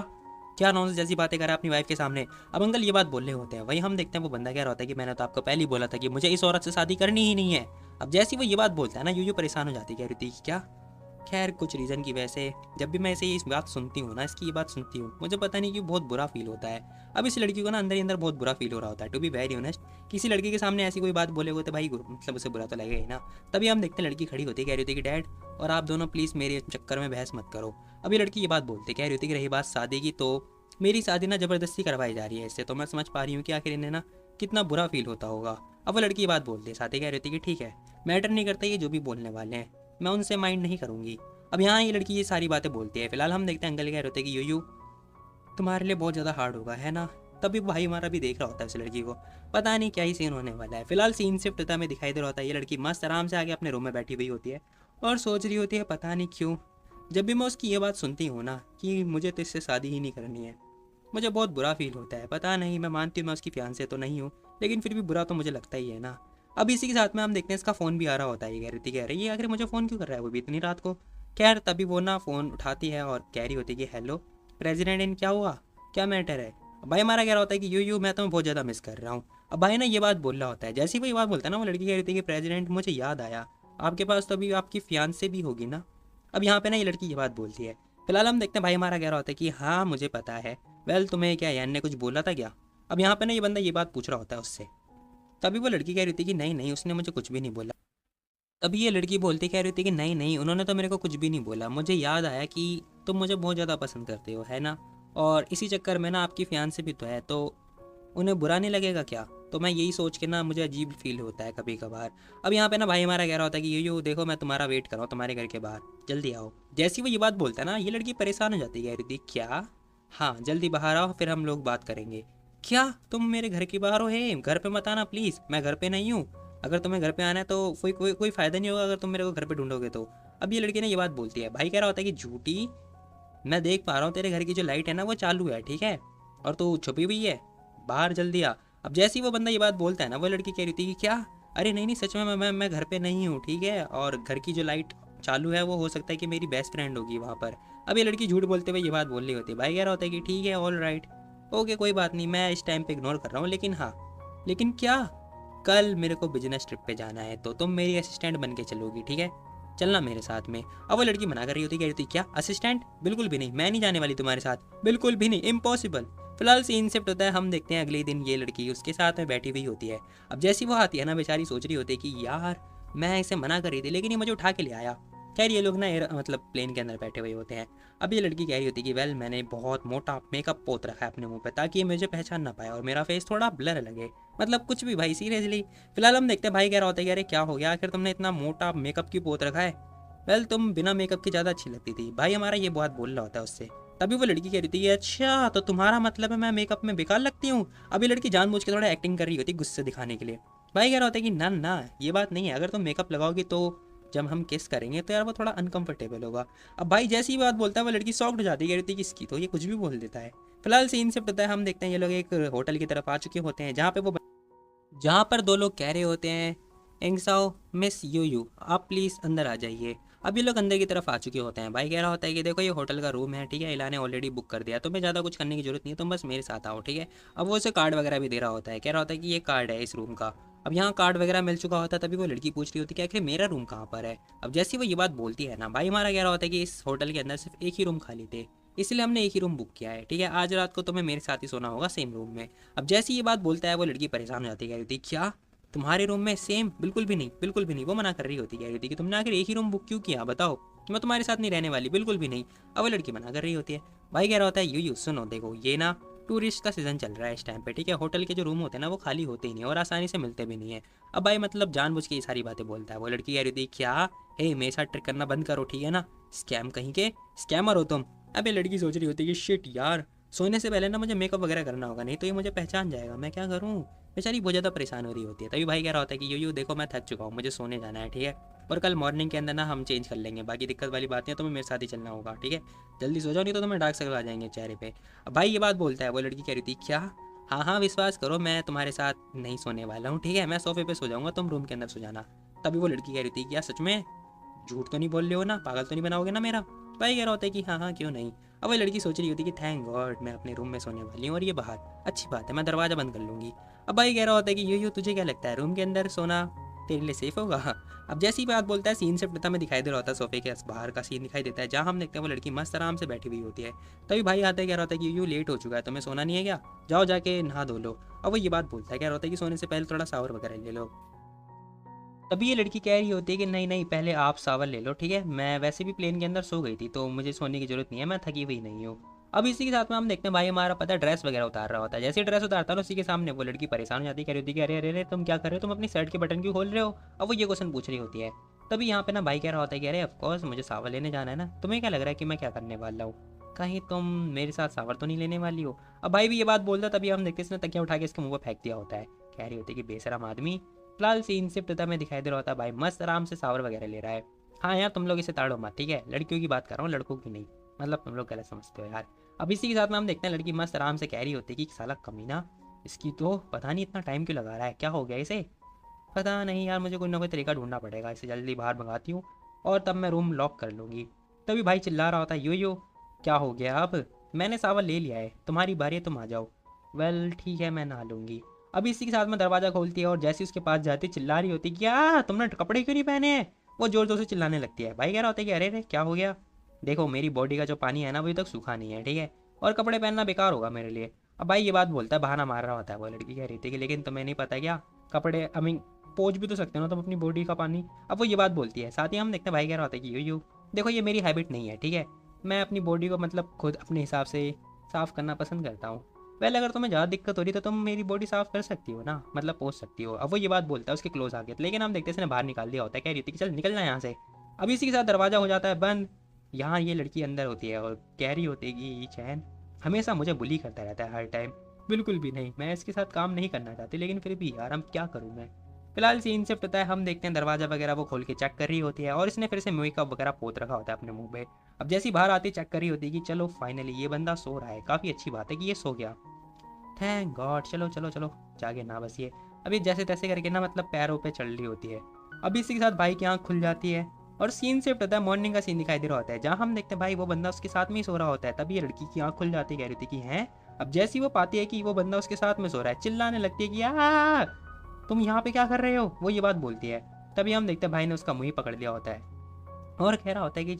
क्या नॉनसेंस जैसी बातें कर रहा है अपनी वाइफ के सामने। अब अंकल ये बात बोल रहे होते हैं। वही हम देखते हैं वो बंदा कह रहा होता है कि मैंने तो आपको पहले ही बोला था कि मुझे इस औरत से शादी करनी ही नहीं है। अब जैसे ही वो ये बात बोलता है ना, यूं परेशान हो जाती है, कह रही थी कि क्या। खैर कुछ रीज़न की वजह से जब भी मैं ऐसे इस बात सुनती हूँ ना, इसकी ये बात सुनती हूँ, मुझे पता नहीं क्यों बहुत बुरा फील होता है। अब इस लड़की को ना अंदर ही अंदर बहुत बुरा फील हो रहा होता है। टू बी वेरी ऑनेस्ट, किसी लड़की के सामने ऐसी कोई बात बोले हुए तो भाई मतलब उसे बुरा तो लगेगा ही ना। तभी हम देखते हैं लड़की खड़ी होती है, कह रही होती है कि डैड और आप दोनों प्लीज़ मेरे चक्कर में बहस मत करो। अभी लड़की ये बात बोलते, कह रही होती कि रही बात शादी की, तो मेरी शादी ना ज़बरदस्ती करवाई जा रही है इससे, तो मैं समझ पा रही हूँ कि आखिर इन्हें ना कितना बुरा फील होता होगा। अब वो लड़की ये बात बोलती है, साथ ही कह रही थी कि ठीक है, मैटर नहीं करता ये जो भी बोलने वाले हैं, मैं उनसे माइंड नहीं करूँगी। अब यहाँ ये लड़की ये सारी बातें बोलती है। फिलहाल हम देखते हैं अंकल कह रहे होते हैं कि यू तुम्हारे लिए बहुत ज़्यादा हार्ड होगा, है ना। तभी भाई हमारा भी देख रहा होता है उस लड़की को, पता नहीं क्या ही सीन होने वाला है। फिलहाल सीन शिफ्ट होता हमें दिखाई दे रहा होता है। ये लड़की मस्त आराम से आके अपने रूम में बैठी हुई होती है और सोच रही होती है, पता नहीं क्यों जब भी मैं उसकी ये बात सुनती हूँ ना कि मुझे तो इससे शादी ही नहीं करनी है, मुझे बहुत बुरा फील होता है। पता नहीं, मैं मानती हूँ मैं उसकी फियांसे तो नहीं हूँ, लेकिन फिर भी बुरा तो मुझे लगता ही है ना। अब इसी के साथ में हम देखते हैं इसका फ़ोन भी आ रहा होता है। ये कह रही है आखिर मुझे फ़ोन क्यों कर रहा है वो भी इतनी रात को। खैर तभी वो ना फ़ोन उठाती है और कह रही होती है कि हेलो प्रेसिडेंट, इन क्या हुआ, क्या मैटर है। भाई हमारा कह रहा होता है कि यू मैं तुम्हें बहुत ज़्यादा मिस कर रहा हूँ। अब भाई ना ये बात बोल रहा होता है। जैसे ही वो ये बात बोलता है ना, वो लड़की कह रही थी कि प्रेसिडेंट मुझे याद आया, आपके पास तो अभी आपकी फियांसे भी होगी ना। अब यहाँ पे ना ये लड़की ये बात बोलती है। फिलहाल हम देखते हैं भाई हमारा कह रहा होता है कि हाँ मुझे पता है। वेल तुम्हें क्या यान ने कुछ बोला था क्या। अब यहाँ पे ना ये बंदा ये बात पूछ रहा होता है उससे। तभी वो लड़की कह रही थी कि नहीं नहीं उसने मुझे कुछ भी नहीं बोला। तभी ये लड़की बोलती कह रही थी कि नहीं नहीं उन्होंने तो मेरे को कुछ भी नहीं बोला, मुझे याद आया कि तुम मुझे बहुत ज़्यादा पसंद करते हो, है ना, और इसी चक्कर में ना आपकी फियांसे भी तो है, तो उन्हें बुरा नहीं लगेगा क्या। तो मैं यही सोच के ना मुझे अजीब फील होता है कभी कभार। अब यहाँ पे ना भाई हमारा कह रहा होता है कि यो देखो मैं तुम्हारा वेट कर रहा हूँ तुम्हारे घर के बाहर, जल्दी आओ। जैसी वो ये बात बोलता है ना, ये लड़की परेशान हो जाती है, कह रही थी क्या, हाँ जल्दी बाहर आओ फिर हम लोग बात करेंगे। क्या तुम मेरे घर के बाहर हो, हे घर पे मत आना प्लीज़, मैं घर पे नहीं हूँ। अगर तुम्हें घर पे आना है तो कोई फ़ायदा नहीं होगा अगर तुम मेरे को घर पे ढूंढोगे तो। अब ये लड़की ने ये बात बोलती है। भाई कह रहा होता है कि झूठी, मैं देख पा रहा हूँ तेरे घर की जो लाइट है ना वो चालू है, ठीक है, और तू छुपी हुई है, बाहर जल्दी आ। अब जैसे ही वो बंदा ये बात बोलता है ना, वो लड़की कह रही थी कि क्या, अरे नहीं नहीं सच में मैं घर पे नहीं हूँ, ठीक है, और घर की जो लाइट चालू है वो हो सकता है कि मेरी बेस्ट फ्रेंड होगी वहाँ पर। अब ये लड़की झूठ बोलते हुए ये बात बोल रही होती है। भाई कह रहा होता है कि ठीक है ऑल राइट, ओके कोई बात नहीं, मैं इस टाइम पे इग्नोर कर रहा हूँ, लेकिन हाँ, लेकिन क्या, कल मेरे को बिजनेस ट्रिप पे जाना है तो तुम मेरी असिस्टेंट बन के चलोगी, ठीक है, चलना मेरे साथ में। अब वो लड़की मना कर रही होती, कह रही थी क्या असिस्टेंट, बिल्कुल भी नहीं, मैं नहीं जाने वाली तुम्हारे साथ, बिल्कुल भी नहीं, इम्पॉसिबल। फिलहाल सीन शिफ्ट होता है। हम देखते हैं अगले दिन ये लड़की उसके साथ में बैठी हुई होती है। अब जैसी वो आती है ना, बेचारी सोच रही होती है कि यार मैं इसे मना कर रही थी लेकिन ये मुझे उठा के ले आया। खैर ये लोग ना मतलब प्लेन के अंदर बैठे हुए होते हैं। अब ये लड़की कह रही होती है कि वेल मैंने बहुत मोटा मेकअप पोत रखा है अपने मुंह पे ताकि ये मुझे पहचान ना पाए और मेरा फेस थोड़ा ब्लर लगे, मतलब कुछ भी भाई सीरियसली। फिलहाल हम देखते हैं भाई कह रहा होता है कि अरे क्या हो गया, आखिर तुमने इतना मोटा मेकअप क्यों पोत रखा है। वेल तुम बिना मेकअप की ज़्यादा अच्छी लगती थी, भाई हमारा ये बात बोल रहा होता है उससे। तभी वो लड़की कह रही थी अच्छा तो तुम्हारा मतलब है मैं मेकअप में बेकार लगती हूँ। अभी लड़की जानबूझ के थोड़ा एक्टिंग कर रही होती गुस्से दिखाने के लिए। भाई कह रहा होता है कि ना ना ये बात नहीं है, अगर तुम मेकअप लगाओगी तो जब हम किस करेंगे तो यार वो थोड़ा अनकंफर्टेबल होगा। अब भाई जैसी ही बात बोलता है वो लड़की सॉफ्ट हो जाती है, कह रही थी कि इसकी तो ये कुछ भी बोल देता है। फिलहाल सीन शिफ्ट होता है। हम देखते हैं ये लोग एक होटल की तरफ आ चुके होते हैं जहाँ पर दो लोग कह रहे होते हैं एंगसाओ मिस यू आप प्लीज़ अंदर आ जाइए। अब ये लोग अंदर की तरफ आ चुके होते हैं। भाई कह रहा होता है कि देखो ये होटल का रूम है, ठीक है, इला ने ऑलरेडी बुक कर दिया, तुम्हें ज़्यादा कुछ करने की जरूरत नहीं है, तुम बस मेरे साथ आओ, ठीक है। अब वो उसे कार्ड वगैरह भी दे रहा होता है, कह रहा होता है कि ये कार्ड है इस रूम का। अब यहाँ कार्ड वगैरह मिल चुका होता है। तभी वो लड़की पूछ रही होती है कि आखिर मेरा रूम कहाँ पर है। अब जैसे वो ये बात बोलती है ना, भाई हमारा कह रहा होता है कि इस होटल के अंदर सिर्फ एक ही रूम खाली थे, इसलिए हमने एक ही रूम बुक किया है, ठीक है, आज रात को तुम्हें मेरे साथ ही सोना होगा सेम रूम में। अब जैसे ये बात बोलता है वो लड़की परेशान हो जाती है, कह रही थी क्या तुम्हारे रूम में सेम, बिल्कुल भी नहीं, बिल्कुल भी नहीं। वो मना कर रही होती, कह रही थी कि तुमने आखिर एक ही रूम बुक क्यों किया बताओ, मैं तुम्हारे साथ नहीं रहने वाली, बिल्कुल भी नहीं। अब वो लड़की मना कर रही होती है। भाई कह रहा होता है यू सुनो देखो ये ना टूरिस्ट का सीज़न चल रहा है इस टाइम पे, ठीक है, होटल के जो रूम होते हैं ना वो खाली होते ही नहीं और आसानी से मिलते भी नहीं है। अब भाई मतलब जानबूझ के ये सारी बातें बोलता है। वो लड़की कह रही थी क्या, हे मेरे साथ ट्रिक करना बंद करो, ठीक है ना, स्कैम कहीं के, स्कैमर हो तुम। अबे लड़की सोच रही होती है कि शिट यार, सोने से पहले ना मुझे मेकअप वगैरह करना होगा, नहीं तो ये मुझे पहचान जाएगा, मैं क्या करूँ। बेचारी बहुत ज़्यादा परेशान हो रही होती है। तभी भाई कह रहा होता है कि यूयू देखो मैं थक चुका हूँ, मुझे सोने जाना है, ठीक है। और कल मॉर्निंग के अंदर ना हम चेंज कर लेंगे, बाकी दिक्कत वाली बात नहीं है, तुम्हें मेरे साथ ही चलना होगा, ठीक है। जल्दी सो जाओ नहीं तो तुम्हें डार्क सर्कल आ जाएंगे चेहरे पे। अब भाई ये बात बोलता है, वो लड़की कह रही थी क्या, हाँ हाँ विश्वास करो मैं तुम्हारे साथ नहीं सोने वाला हूँ, ठीक है, मैं सोफे पे सो जाऊँगा, तुम रूम के अंदर सो जाना। तभी वो लड़की कह रही थी क्या सच में, झूठ तो नहीं बोल रहे हो ना, पागल तो नहीं बनाओगे ना मेरा। भाई कह रहा होता है कि हाँ हाँ क्यों नहीं। अब वही लड़की सोच रही होती है कि थैंक गॉड मैं अपने रूम में सोने वाली हूँ और ये बाहर, अच्छी बात है मैं दरवाज़ा बंद कर लूँगी। अब भाई कह रहा होता है कि यो तुझे क्या लगता है रूम के अंदर सोना तेरे लिए सेफ होगा। अब जैसी बात बोलता है सीन से पता में दिखाई दे रहा होता है, सोफे के बाहर का सीन दिखाई देता है जहाँ हम देखते हैं वो लड़की मस्त आराम से बैठी हुई होती है। तभी भाई आता है कह रहा होता है कि यू लेट हो चुका है, तुम्हें सोना नहीं है क्या, जाओ जाके नहा धो लो। अब वो ये बात बोलता है, कह रहा होता है कि सोने से पहले थोड़ा शावर वगैरह ले लो। तभी ये लड़की कह रही होती है कि नहीं नहीं पहले आप सावर ले लो, ठीक है, मैं वैसे भी प्लेन के अंदर सो गई थी तो मुझे सोने की जरूरत नहीं है, मैं थकी हुई नहीं हूँ। अब इसी के साथ में हम देखते हैं भाई हमारा पता है ड्रेस वगैरह उतार रहा होता है, जैसे ड्रेस उतारता है ना उसी के सामने वो लड़की परेशान हो जाती है, कह रही होती है कि अरे अरे अरे तुम क्या कर रहे हो, तुम अपनी शर्ट के बटन क्यों खोल रहे हो। अब वो ये क्वेश्चन पूछ रही होती है। तभी यहाँ पे ना भाई कह रहा होता है कि अरे ऑफकोर्स मुझे सावर लेने जाना है ना, तुम्हें क्या लग रहा है कि मैं क्या करने वाला हूँ, कहीं तुम मेरे साथ सावर तो नहीं लेने वाली हो। अब भाई भी ये बात बोलता, तभी हम देखते हैं इसने तकिया उठा के इसके मुंह पर फेंक दिया होता है। कह रही होती है कि बेशरम आदमी। फिलहाल सीन शिफ्ट होता में दिखाई दे रहा होता है भाई मस्त आराम से सावर वगैरह ले रहा है। हाँ यार तुम लोग इसे ताड़ो मत, ठीक है, लड़कियों की बात कर रहा हूँ, लड़कों की नहीं, मतलब तुम लोग गलत समझते हो यार। अब इसी के साथ में हम देखते हैं लड़की मस्त आराम से कह रही होती है कि साला कमीना, इसकी तो पता नहीं इतना टाइम क्यों लगा रहा है, क्या हो गया इसे, पता नहीं यार, मुझे कोई ना कोई तरीका ढूंढना पड़ेगा, इसे जल्दी बाहर भगाती हूँ और तब मैं रूम लॉक कर लूँगी। तभी भाई चिल्ला रहा होता है यो क्या हो गया अब, मैंने सावर ले लिया है, तुम्हारी बारी है, तुम आ जाओ। वेल ठीक है मैं नहा लूँगी। अब इसी के साथ में दरवाज़ा खोलती है और जैसे उसके पास जाती चिल्ला रही होती क्या तुमने कपड़े क्यों नहीं पहने हैं। वो जोर जोर से चिल्लाने लगती है। भाई कह रहा होता है कि अरे अरे क्या हो गया, देखो मेरी बॉडी का जो पानी है ना अभी तक सूखा नहीं है, ठीक है, और कपड़े पहनना बेकार होगा मेरे लिए। अब भाई ये बात बोलता है, बहाना मार रहा होता है। वो लड़की कह रही थी कि लेकिन तुम्हें नहीं पता क्या, कपड़े आई मीन पोंछ भी तो सकते हो ना तुम अपनी बॉडी का पानी। अब वो ये बात बोलती है। साथ ही हम देखते हैं भाई कह रहा होता है कि यू देखो ये मेरी हैबिट नहीं है, ठीक है, मैं अपनी बॉडी को मतलब खुद अपने हिसाब से साफ़ करना पसंद करता हूँ। वेल अगर तुम्हें ज़्यादा दिक्कत हो रही तो तुम मेरी बॉडी साफ़ कर सकती हो ना, मतलब पोंछ सकती हो। अब वो ये बात बोलता है उसके क्लोज आके, लेकिन हम देखते हैं इसने बाहर निकाल दिया होता है, कह रही थी कि चल निकल जाए यहाँ से। अब इसी के साथ दरवाज़ा हो जाता है बंद। यहाँ ये लड़की अंदर होती है और कह रही होती है कि चैन हमेशा मुझे बुली करता रहता है हर टाइम। बिल्कुल भी नहीं, मैं इसके साथ काम नहीं करना चाहती, लेकिन फिर भी यार हम क्या करूँ मैं। फिलहाल सीन शिफ्ट होता है, हम देखते हैं दरवाज़ा वगैरह वो खोल के चेक कर रही होती है और इसने फिर से मेकअप वगैरह पोत रखा होता है अपने मुंह पे। अब जैसी बाहर आती चेक कर रही होती है कि चलो फाइनली ये बंदा सो रहा है, काफ़ी अच्छी बात है कि ये सो गया, थैंक गॉड, चलो चलो चलो जागे ना बस ये। अभी जैसे तैसे करके ना मतलब पैरों पे चढ़ रही होती है। अब इसी के साथ भाई की आँख खुल जाती है और सीन शिफ्ट होता है, मॉर्निंग का सीन दिखाई दे रहा होता है जहाँ हम देखते हैं भाई वो बंदा उसके साथ में ही सो रहा होता है। तभी ये लड़की की आँख खुल जाती है, कह रही थी कि हैं। अब जैसी वो पाती है कि वो बंदा उसके साथ में सो रहा है, चिल्लाने लगती है कि यार तुम यहाँ पे क्या कर रहे हो, वो ये बात बोलती है। तभी हम देखते हैं भाई ने उसका मुंह ही पकड़ लिया होता है और कह रहा होता है कि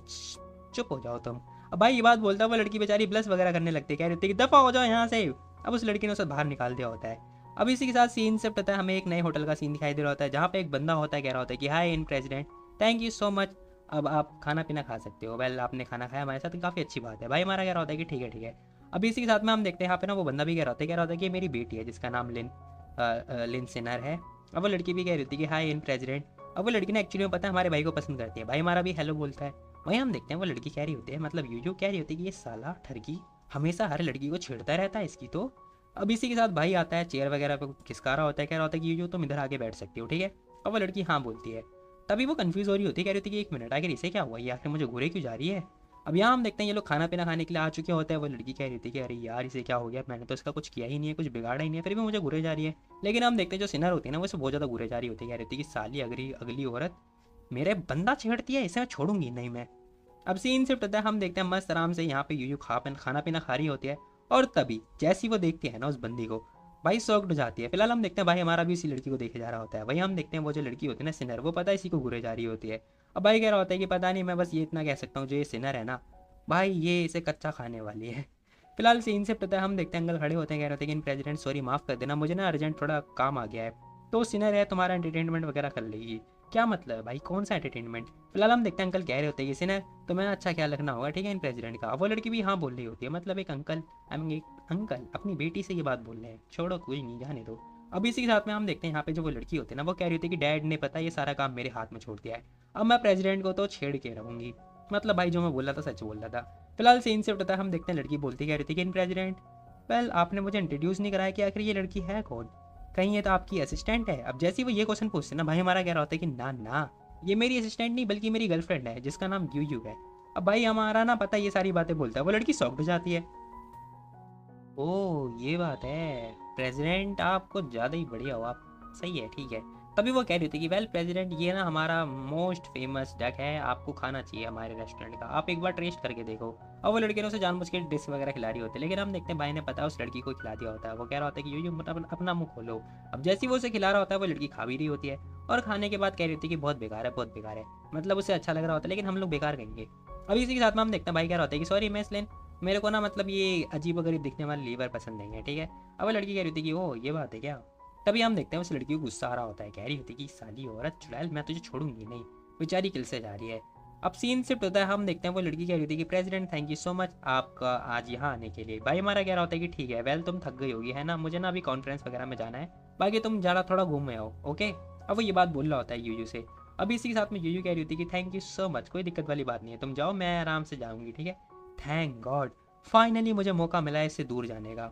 चुप हो जाओ तुम। अब भाई ये बात बोलता है वो लड़की बेचारी ब्लश वगैरह करने लगती है, कह रही होती है कि दफ़ा हो जाओ यहाँ से। अब उस लड़की ने उसे बाहर निकाल दिया होता है। अब इसी के साथ सीन शिफ्ट होता है, हमें एक नए होटल का सीन दिखाई दे रहा होता है जहाँ पे एक बंदा होता है, कह रहा होता है कि hi in president, thank you so much, अब आप खाना पीना खा सकते हो। वेल आपने खाना खाया हमारे साथ, काफ़ी अच्छी बात है। भाई हमारा कह रहा होता है कि ठीक है ठीक है। अब इसी के साथ में हम देखते हैं यहाँ पे ना वो बंदा भी कह रहा होता है कि ये मेरी बेटी है जिसका नाम लिन सिनर है। अब वो लड़की भी कह रही थी कि हाय इन प्रेसिडेंट। अब वो लड़की ने एक्चुअली में पता है हमारे भाई को पसंद करती है, भाई हमारा भी हेलो बोलता है। वहीं हम देखते हैं वो लड़की कह रही होती है, मतलब यूजू कह रही होती है कि ये साला ठरकी हमेशा हर लड़की को छेड़ता रहता है इसकी तो। अब इसी के साथ भाई आता है, चेयर वगैरह पे खिसका रहा होता है, कह रहा होता है कि यूजू तुम इधर आके बैठ सकती हो, ठीक है। अब वो लड़की हाँ बोलती है। तभी वो कंफ्यूज हो रही होती है, कह रही होती है कि एक मिनट आखिर इसे क्या हुआ, ये आखिर मुझे घूरे क्यों जा रही है। अब यहाँ हम देखते हैं ये लोग खाना पीना खाने के लिए आ चुके होते हैं। वो लड़की कह रही थी कि अरे यार इसे क्या हो गया, मैंने तो इसका कुछ किया ही नहीं है, कुछ बिगाड़ा ही नहीं है, फिर भी मुझे घूरे जा रही है। लेकिन हम देखते हैं जो सिनर होती है ना वो इसे बहुत ज़्यादा घूरे जा रही होती है, कह रही थी कि साली अगली अगली औरत मेरे बंदा छेड़ती है, इसे मैं छोड़ूंगी नहीं मैं। अब सीन शिफ्ट होता है, हम देखते हैं मस्त आराम से यहाँ पे यूयू खाना पीना खा रही होती है और तभी जैसी वो देखती है ना उस बंदी को, भाई शॉक्ड हो जाती है। फिलहाल हम देखते हैं भाई हमारा भी इसी लड़की को देखे जा रहा होता है। वही हम देखते हैं वो जो लड़की होती है ना सिनर, वो पता है इसी को घूरे जा रही होती है। अब भाई कह रहा होता है कि पता नहीं, मैं बस ये इतना कह सकता हूँ जो ये सिनर है ना भाई ये इसे कच्चा खाने वाली है। फिलहाल सीन शिफ्ट होता है, हम देखते हैं अंकल खड़े होते हैं, कह रहे होते हैं कि प्रेसिडेंट सॉरी माफ़ कर देना, मुझे ना अर्जेंट थोड़ा काम आ गया है। तो सिनर है तुम्हारा एंटरटेनमेंट वगैरह कर लेगी। क्या मतलब है भाई, कौन सा एंटरटेनमेंट। फिलहाल हम देखते हैं अंकल कह रहे होते हैं कि सिनर तुम्हें अच्छा ख्याल रखना होगा, ठीक है, इन प्रेसिडेंट का। वो लड़की भी हाँ बोल रही होती है, मतलब एक अंकल आई मीन एक अंकल अपनी बेटी से ये बात बोल रहे हैं, छोड़ो कोई नहीं जाने दो। अब इसी के साथ में हम देखते हैं यहाँ पे जो वो लड़की होती है ना वो कह रही होती है कि डैड ने पता ये सारा काम मेरे हाथ में छोड़ दिया है, अब मैं प्रेसिडेंट को तो छेड़ के रहूँगी। मतलब भाई जो मैं बोल रहा था सच बोल रहा था। फिलहाल सीन से उठता है, हम देखते हैं लड़की बोलती कह रही थी कि इन प्रेसिडेंट वेल आपने मुझे इंट्रोड्यूस नहीं कराया कि आखिर ये लड़की है कौन, कहीं ये तो आपकी असिस्टेंट है। अब जैसे ही वो ये क्वेश्चन पूछते ना भाई हमारा कह रहा होता है कि ना ना ये मेरी असिस्टेंट नहीं बल्कि मेरी गर्लफ्रेंड है जिसका नाम यू है। अब भाई हमारा ना पता ये सारी बातें बोलता है, वो लड़की शॉक्ड हो जाती है। ओह ये बात है प्रेसिडेंट, आप कुछ ज़्यादा ही बढ़िया हो आप, सही है ठीक है। तभी वो कह रही थी कि वेल प्रेसिडेंट ये ना हमारा मोस्ट फेमस डक है, आपको खाना चाहिए हमारे रेस्टोरेंट का, आप एक बार टेस्ट करके देखो। और वो लड़के ने उसे जानबूझ के डिश वगैरह खिला रही होती है, लेकिन हम देखते हैं भाई ने पता है उस लड़की को खिला दिया होता है। वो कह रहा होता है कि यू मतलब अपना मुंह खोलो। अब जैसे ही वो उसे खिला रहा होता है वो लड़की खा भी रही होती है, और खाने के बाद कह रही होती है कि बहुत बेकार है बहुत बेकार है, मतलब उसे अच्छा लग रहा होता है लेकिन हम लोग बेकार कहेंगे। अभी इसी के साथ में हम देखते हैं भाई कह रहा होता है कि सॉरी मैं इसलिए मेरे को ना मतलब ये अजीब गरीब दिखने वाले लीवर पसंद नहीं है ठीक है। अब वो लड़की कह रही थी कि ओ ये बात है क्या। तभी हम देखते हैं उस लड़की को गुस्सा आ रहा होता है, कह रही होती है कि साली औरत चुड़ैल मैं तुझे छोड़ूंगी नहीं, बेचारी किल से जा रही है। अब सीन शिफ्ट होता है, हम देखते हैं वो लड़की कह रही थी कि president thank you so much आपका आज यहाँ आने के लिए। भाई हमारा कह रहा होता है कि ठीक है वेल तुम थक गई होगी है ना, मुझे ना अभी कॉन्फ्रेंस वगैरह में जाना है, बाकी तुम ज़्यादा थोड़ा घूम आओ ओके। अब वो ये बात बोल रहा होता है यूयू से। अभी इसी के साथ में यूयू कह रही होती है कि थैंक यू सो मच, कोई दिक्कत वाली बात नहीं है, तुम जाओ मैं आराम से जाऊँगी ठीक है। थैंक गॉड फाइनली मुझे मौका मिला है इससे दूर जाने का।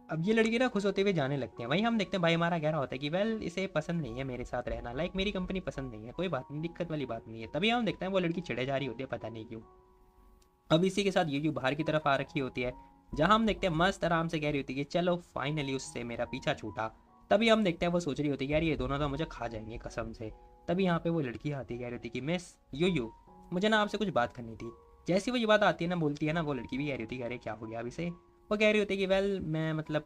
अब ये लड़की ना खुश होते हुए जाने लगते हैं। वहीं हम देखते हैं भाई हमारा कह रहा होता है कि वेल इसे पसंद नहीं है मेरे साथ रहना, लाइक मेरी कंपनी पसंद नहीं है, कोई बात नहीं दिक्कत वाली बात नहीं है। तभी हम देखते हैं वो लड़की चिढ़े जा रही होती है पता नहीं क्यों। अब इसी के साथ यू बाहर की तरफ आ रखी होती है, जहाँ हम देखते हैं मस्त आराम से कह रही होती है कि चलो फाइनली उससे मेरा पीछा छूटा। तभी हम देखते हैं वो सोच रही होती है यार ये दोनों तो मुझे खा जाएंगे कसम से। तभी यहाँ पे वो लड़की आती है, कह रही होती है कि मिस यू मुझे ना आपसे कुछ बात करनी थी। जैसी वो ये बात आती है ना बोलती है ना, वो लड़की भी कह रही होती है अरे क्या हो गया अभी से। वो कह रही होती है कि वेल मैं मतलब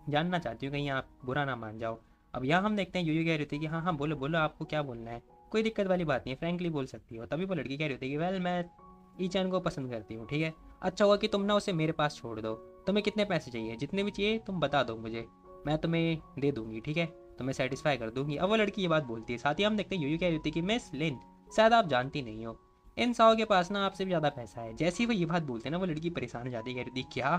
जानना चाहती हूँ कहीं आप बुरा ना मान जाओ। अब यहाँ हम देखते हैं यू कह रही थी कि हाँ हाँ बोलो बोलो आपको क्या बोलना है, कोई दिक्कत वाली बात नहीं है फ्रैंकली बोल सकती हो। तभी वो लड़की कह रही थी कि वेल मैं ई चैन को पसंद करती हूँ ठीक है, अच्छा हुआ कि तुम ना उसे मेरे पास छोड़ दो। तुम्हें कितने पैसे चाहिए, जितने भी चाहिए तुम बता दो मुझे, मैं तुम्हें दे दूंगी ठीक है, तुम्हें सेटिस्फाई कर दूंगी। अब वो लड़की ये बात बोलती है। साथ ही हम देखते हैं यू कह रही थी कि मिस लिन शायद आप जानती नहीं हो इन साओ के पास ना आपसे भी ज़्यादा पैसा है। जैसे ही वो ये बात बोलते हैं ना वो लड़की परेशान हो जाती है, कह रही थी क्या,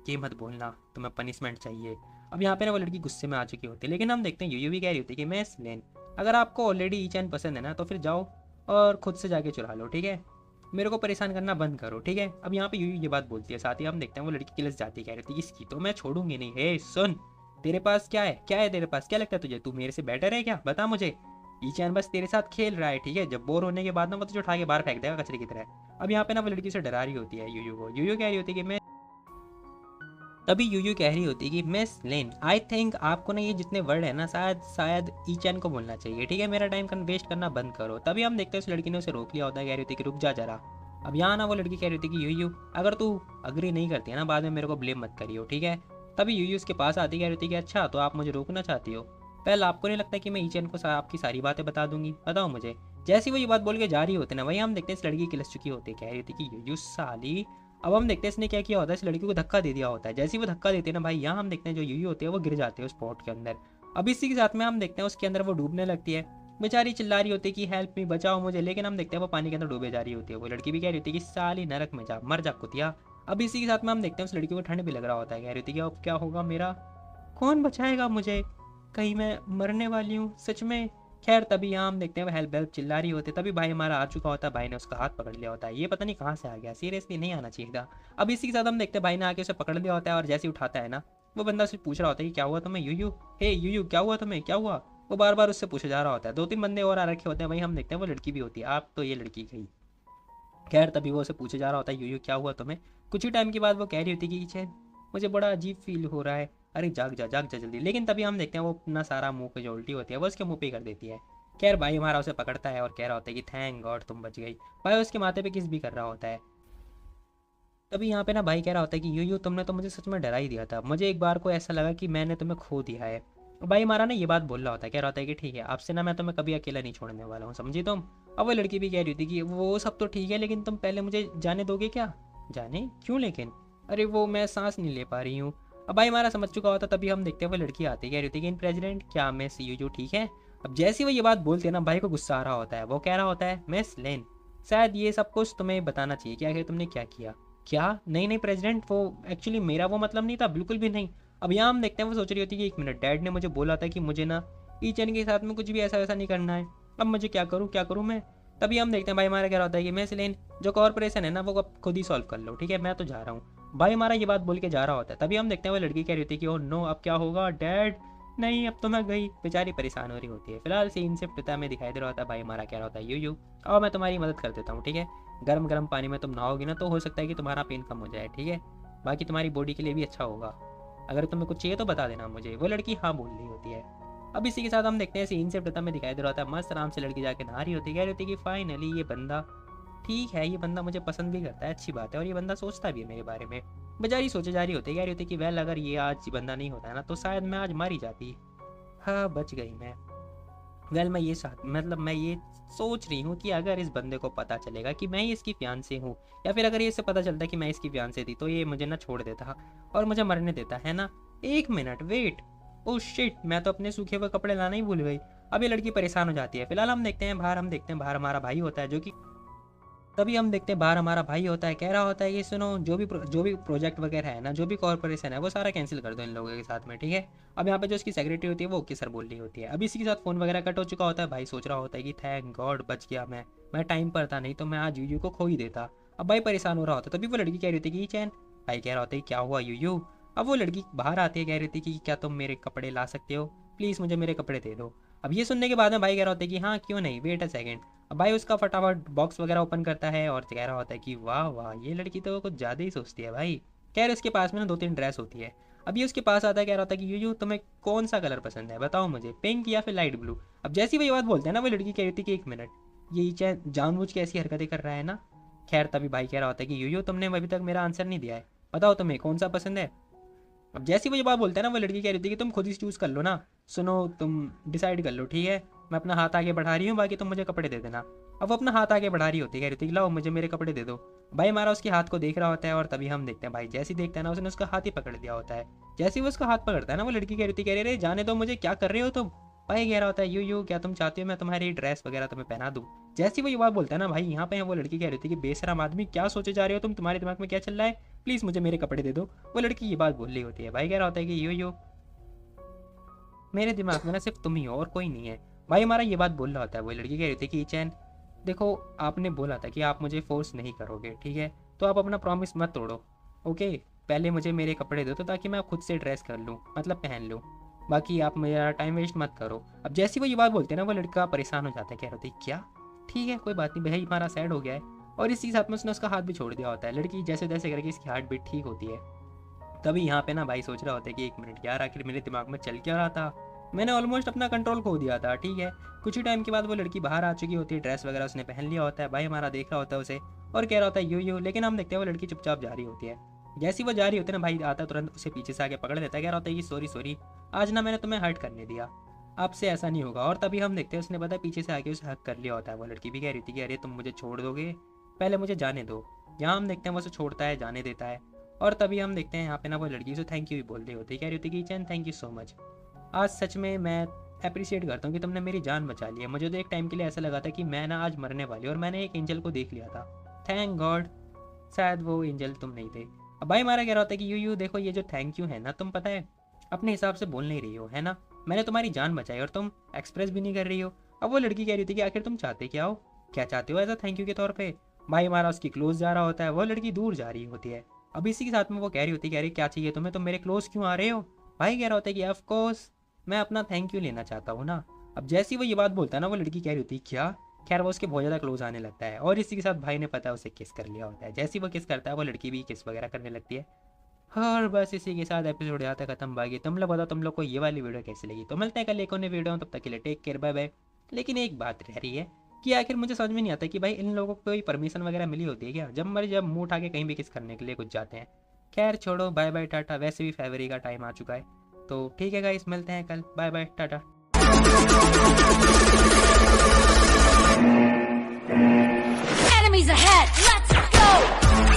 ये मत बोलना तुम्हें पनिशमेंट चाहिए। अब यहाँ पे ना वो लड़की गुस्से में आ चुकी होती है, लेकिन हम देखते हैं यू भी कह रही होती है कि मैं लेन अगर आपको ऑलरेडी ई चैन पसंद है ना तो फिर जाओ और खुद से जाके चुरा लो ठीक है, मेरे को परेशान करना बंद करो ठीक है। अब यहाँ पे यू ये बात बोलती है। साथ ही हम देखते हैं वो लड़की किलस जाती है, कह रही थी इसकी तो मैं छोड़ूंगी नहीं। हे सुन तेरे पास क्या है तेरे पास क्या लगता है तुझे, तू मेरे से बेटर है क्या बता मुझे। ई चैन बस तेरे साथ खेल रहा है ठीक है, जब बोर होने के बाद ना वो तुझे उठा के बाहर फेंक देगा कचरे की तरह। अब यहाँ पे ना वो लड़की से डरा रही होती है यू को। यू कह रही होती है कि मैं तभी यूयू कह रही होती है कि मिस लेन आई थिंक आपको ना ये जितने वर्ड है ना शायद शायद ई चैन को बोलना चाहिए ठीक है, मेरा टाइम वेस्ट करना बंद करो। तभी हम देखते हैं उस लड़की ने उसे रोक लिया होता है, कह रही थी कि रुक जा जरा। अब यहाँ ना वो लड़की कह रही थी कि यूयू अगर तू अग्री नहीं करती है ना बाद में मेरे को ब्लेम मत करियो ठीक है। तभी यूयू उसके पास आती कह रही थी कि अच्छा तो आप मुझे रोकना चाहती हो, पहले आपको नहीं लगता कि मैं ई चैन को आपकी सारी बातें बता दूंगी, बताओ मुझे। जैसी वो ये बात बोल के जा रही होती ना वहीं हम देखते हैं इस लड़की किलस चुकी होती है, कह रही थी कि यूयू साली। अब हम देखते हैं इसने क्या किया होता है, इस लड़की को धक्का दे दिया होता है। जैसे ही वो धक्का देते हैं ना भाई यहाँ हम देखते हैं जो यूयू होते हैं वो गिर जाते हैं उस पॉट के अंदर। अब इसी के साथ में हम देखते हैं उसके अंदर वो डूबने लगती है, बेचारी चिल्ला रही होती है कि हेल्प मी बचाओ मुझे, लेकिन हम देखते हैं वो पानी के अंदर डूबे जा रही होती है। वो लड़की भी कह रही होती है कि साली नरक में जा मर जा कुतिया। अब इसी के साथ में हम देखते हैं उस लड़की को ठंड भी लग रहा होता है, कह रही थी कि अब क्या होगा मेरा, कौन बचाएगा मुझे, कहीं मैं मरने वाली हूँ सच में। खैर तभी यहाँ हम देखते हैं वो हेल्प हेल्प चिल्ला रही होती है। तभी भाई हमारा आ चुका होता है, भाई ने उसका हाथ पकड़ लिया होता है, ये पता नहीं कहाँ से आ गया, सीरियसली नहीं आना चाहिए था। अब इसी के साथ हम देखते हैं भाई ने आके उसे पकड़ लिया होता है, और जैसे ही उठाता है ना वो बंदा उससे पूछ रहा होता है कि क्या हुआ तुम्हें यूयू, हे यूयू क्या हुआ तुम्हें क्या हुआ। वो बार बार उससे पूछा जा रहा होता है। दो तीन बंदे और आ रखे होते हैं, वहीं हम देखते हैं वो लड़की भी होती है, आप तो ये लड़की गई। खैर तभी वो उसे पूछे जा रहा होता है यूयू क्या हुआ तुम्हें। कुछ ही टाइम के बाद वो कह रही होती है कि चैन मुझे बड़ा अजीब फील हो रहा है, अरे जाग जा जल्दी। लेकिन तभी हम देखते हैं वो अपना सारा मुंह पे जो उल्टी होती है वो उसके मुंह पे ही कर देती है। खैर भाई हमारा उसे पकड़ता है और कह रहा होता है कि थैंक गॉड तुम बच गई। भाई उसके माथे पे किस भी कर रहा होता है। तभी यहाँ पे ना भाई कह रहा होता है कि यूयू तुमने तो मुझे सच में डरा ही दिया था, मुझे एक बार को ऐसा लगा कि मैंने तुम्हें खो दिया है। भाई हमारा ना ये बात बोल रहा होता है, कह रहा होता है कि ठीक है आपसे ना मैं तुम्हें कभी अकेला नहीं छोड़ने वाला हूँ समझी तुम। अब वो लड़की भी कह रही थी कि वो सब तो ठीक है लेकिन तुम पहले मुझे जाने दोगे क्या। जाने क्यों लेकिन, अरे वो मैं सांस नहीं ले पा रही हूँ। अब भाई हमारा समझ चुका होता, तभी हम देखते हैं वो लड़की आती है, कह रही थी कि इन प्रेसिडेंट क्या मिस यूयू ठीक है। अब जैसे ही वो ये बात बोलते हैं ना भाई को गुस्सा आ रहा होता है, वो कह रहा होता है मिस लेन शायद ये सब कुछ तुम्हें बताना चाहिए कि आखिर तुमने क्या किया। क्या नहीं नहीं प्रेसिडेंट वो एक्चुअली मेरा वो मतलब नहीं था बिल्कुल भी नहीं। अब यहाँ हम देखते हैं वो सोच रही होती है कि एक मिनट डैड ने मुझे बोला था कि मुझे ना ईचन के साथ में कुछ भी ऐसा वैसा नहीं करना है, अब मुझे क्या करूँ मैं। तभी हम देखते हैं भाई हमारा क्या होता है कि मैसलिन जो कॉर्पोरेशन है ना वो अब खुद ही सॉल्व कर लो, ठीक है, मैं तो जा रहा हूँ। भाई हमारा ये बात बोल के जा रहा होता है। तभी हम देखते हैं वो लड़की कह रही होती है कि ओ नो अब क्या होगा डैड, नहीं अब तो मैं गई। बेचारी परेशान हो रही होती है। फिलहाल सीन शिफ्ट होता है, हमें दिखाई दे रहा होता है भाई हमारा क्या होता है यू और मैं तुम्हारी मदद कर देता हूँ, ठीक है। गर्म गर्म पानी में तुम नहाओगी ना तो हो सकता है कि तुम्हारा पेन कम हो जाए, ठीक है, बाकी तुम्हारी बॉडी के लिए भी अच्छा होगा। अगर तुम्हें कुछ चाहिए तो बता देना मुझे। वो लड़की हाँ बोल रही होती है। अब इसी के साथ हम देखते हैं सीन शिफ्ट होता है, हमें दिखाई दे रहा होता है मस्त आराम से लड़की जाके नहा रही होती है। कह रही होती है कि फाइनली ये बंदा ठीक है, ये बंदा मुझे पसंद भी करता है, अच्छी बात है, और ये बंदा सोचता भी है मेरे बारे में। बेचारी सोचे जा रही होती है, कह रही होती है कि वेल अगर ये आज बंदा नहीं होता है ना तो शायद मैं आज मारी जाती। हाँ बच गई मैं। वेल मैं ये मतलब मैं ये सोच रही हूँ कि अगर इस बंदे को पता चलेगा कि मैं ही इसकी फियांसे हूँ, या फिर अगर ये इसे पता चलता कि मैं इसकी फियांसे थी, तो ये मुझे ना छोड़ देता और मुझे मरने देता है ना। एक मिनट वेट, ओ शिट, मैं तो अपने सूखे हुए कपड़े लाना ही भूल गई। अब ये लड़की परेशान हो जाती है। फिलहाल हम देखते हैं बाहर हमारा भाई होता है जो कि तभी हम देखते हैं बाहर हमारा भाई होता है, कह रहा होता है कि सुनो जो भी प्रोजेक्ट वगैरह है ना, जो भी कॉर्पोरेशन है वो सारा कैंसिल कर दो इन लोगों के साथ में, ठीक है। अब यहाँ पे जो उसकी सेक्रेटरी होती है वो ओके सर बोल रही होती है। अब इसी के साथ फोन वगैरह कट हो चुका होता है। भाई सोच रहा होता है कि थैंक गॉड बच गया मैं टाइम पर था, नहीं तो मैं आज यूयू को खो ही देता। अब भाई परेशान हो रहा होता है। तभी वो लड़की कह रही होती है कि चैन। भाई कह रहा होता है क्या हुआ यूयू। अब वो लड़की बाहर आती है, कह रही थी कि क्या तुम मेरे कपड़े ला सकते हो, प्लीज़ मुझे मेरे कपड़े दे दो। अब ये सुनने के बाद में भाई कह रहा होता है कि हाँ क्यों नहीं, वेट अ सेकेंड। अब भाई उसका फटाफट बॉक्स वगैरह ओपन करता है और कह रहा होता है कि वाह वाह ये लड़की तो कुछ ज़्यादा ही सोचती है भाई। कह रहे उसके पास में ना 2-3 ड्रेस होती है। अब ये उसके पास आता है, कह रहा होता है कि यूयू तुम्हें कौन सा कलर पसंद है बताओ मुझे, पिंक या फिर लाइट ब्लू। अब जैसी वो ये बात बोलते हैं ना वो लड़की कह रही थी कि एक मिनट, ये जानबूझ के ऐसी हरकतें कर रहा है ना। खैर तभी भाई कह रहा होता है कि यूयू तुमने अभी तक मेरा आंसर नहीं दिया है, बताओ तुम्हें कौन सा पसंद है। अब जैसी वो ये बात बोलते हैं ना वो लड़की कह रही थी कि तुम खुद ही चूज़ कर लो ना, सुनो तुम डिसाइड कर लो, ठीक है, मैं अपना हाथ आगे बढ़ा रही हूँ, बाकी तुम मुझे कपड़े दे देना। अब वो अपना हाथ आगे बढ़ा रही होती है, कह रही थी लाओ मुझे मेरे कपड़े दे दो। भाई हमारा उसके हाथ को देख रहा होता है और तभी हम देखते हैं भाई जैसे ही देखते हैं ना उसने उसका हाथ ही पकड़ दिया होता है। जैसे ही वो उसका हाथ पकड़ता है ना वो लड़की कह रही थी, कह रही जाने दो मुझे, क्या कर रहे हो तुम। भाई कह रहा होता है यू क्या तुम चाहते हो मैं तुम्हारी ड्रेस वगैरह तुम्हें पहना दूँ। जैसे वो ये बात बोलता है ना भाई यहाँ पे वो लड़की कह रही थी कि बेशरम आदमी क्या सोचे जा रहे हो तुम, तुम्हारे दिमाग में क्या चल रहा है, प्लीज़ मुझे मेरे कपड़े दे दो। वो लड़की ये बात बोल रही होती है। भाई कह रहा होता है कि यू मेरे दिमाग में ना सिर्फ तुम ही हो और कोई नहीं है। भाई हमारा ये बात बोल रहा होता है। वो लड़की कह रही थी कि चैन देखो आपने बोला था कि आप मुझे फोर्स नहीं करोगे, ठीक है, तो आप अपना प्रॉमिस मत तोड़ो, ओके। पहले मुझे मेरे कपड़े दो तो ताकि मैं खुद से ड्रेस कर लूँ, मतलब पहन लूँ, बाकी आप मेरा टाइम वेस्ट मत करो। अब जैसी वो ये बात बोलते हैं ना वो लड़का परेशान हो जाता है, कह रहा होता है क्या, ठीक है कोई बात नहीं, भाई हमारा सैड हो गया है। और इसी के साथ में उसने उसका हाथ भी छोड़ दिया होता है। लड़की जैसे जैसे करके इसकी हार्ट बीट ठीक होती है। तभी यहाँ पे ना भाई सोच रहा होता है कि एक मिनट यार आखिर मेरे दिमाग में चल क्या रहा था, मैंने ऑलमोस्ट अपना कंट्रोल खो दिया था, ठीक है। कुछ ही टाइम के बाद वो लड़की बाहर आ चुकी होती है, ड्रेस वगैरह उसने पहन लिया होता है। भाई हमारा देख रहा होता है उसे और कह रहा होता है यू, लेकिन हम देखते हैं वो लड़की चुपचाप जा रही होती है। जैसी वो जा रही होती है ना भाई आता तुरंत उसे पीछे से आके पकड़ लेता है, कह रहा होता है कि सॉरी आज ना मैंने तुम्हें हर्ट करने दिया, आपसे ऐसा नहीं होगा। और तभी हम देखते हैं उसने पता पीछे से आके उसे हक कर लिया होता है। वो लड़की भी कह रही थी कि अरे तुम मुझे छोड़ दोगे, पहले मुझे जाने दो। यहाँ हम देखते हैं वो उसे छोड़ता है, जाने देता है। और तभी हम देखते हैं यहाँ पे ना वो लड़की उसे थैंक यू भी बोल रही होती है, कह रही होती कि चैन थैंक यू सो मच, आज सच में मैं अप्रिशिएट करता हूँ कि तुमने मेरी जान बचा ली है। मुझे तो एक टाइम के लिए ऐसा लगा था कि मैं ना आज मरने वाली, और मैंने एक एंजल को देख लिया था, थैंक गॉड शायद वो एंजल तुम नहीं थे। अब भाई हमारा कह रहा होता है कि यू देखो ये जो थैंक यू है ना, तुम पता है अपने हिसाब से बोल नहीं रही हो, है ना, मैंने तुम्हारी जान बचाई और तुम एक्सप्रेस भी नहीं कर रही हो। अब वो लड़की कह रही थी कि आखिर तुम चाहते क्या हो, क्या चाहते हो ऐसा थैंक यू के तौर पे। भाई हमारा उसकी क्लोज जा रहा होता है, वो लड़की दूर जा रही होती है। अब इसी के साथ में वो कह रही होती है, कह रही क्या चाहिए तुम्हें, तुम मेरे क्लोज क्यों आ रहे हो। भाई कह रहा होता है कि ऑफकोर्स मैं अपना थैंक यू लेना चाहता हूँ ना। अब जैसी वो ये बात बोलता है ना वो लड़की कह रही होती है क्या, खैर वो उसके बहुत ज़्यादा क्लोज आने लगता है और इसी के साथ भाई ने पता है उसे किस कर लिया होता है। जैसी वो किस करता है वो लड़की भी किस वगैरह करने लगती है। और बस इसी के साथ एपिसोड यहाँ तक खत्म। बाकी तुम लोग बताओ तुम लोग को ये वाली वीडियो कैसी लगी। तो मिलते हैं कल एक और नई वीडियो, तब तक के लिए टेक केयर, बाय बाय। लेकिन एक बात रह रही है कि आखिर मुझे समझ में नहीं आता कि भाई इन लोगों को कोई परमिशन वगैरह मिली होती है क्या, जब मुंह उठा के कहीं भी किस करने के लिए कुछ जाते हैं। खैर छोड़ो, बाय बाय टाटा। वैसे भी फरवरी का टाइम आ चुका है, तो ठीक है गाइस, मिलते हैं कल, bye bye tata. Enemies ahead, let's go!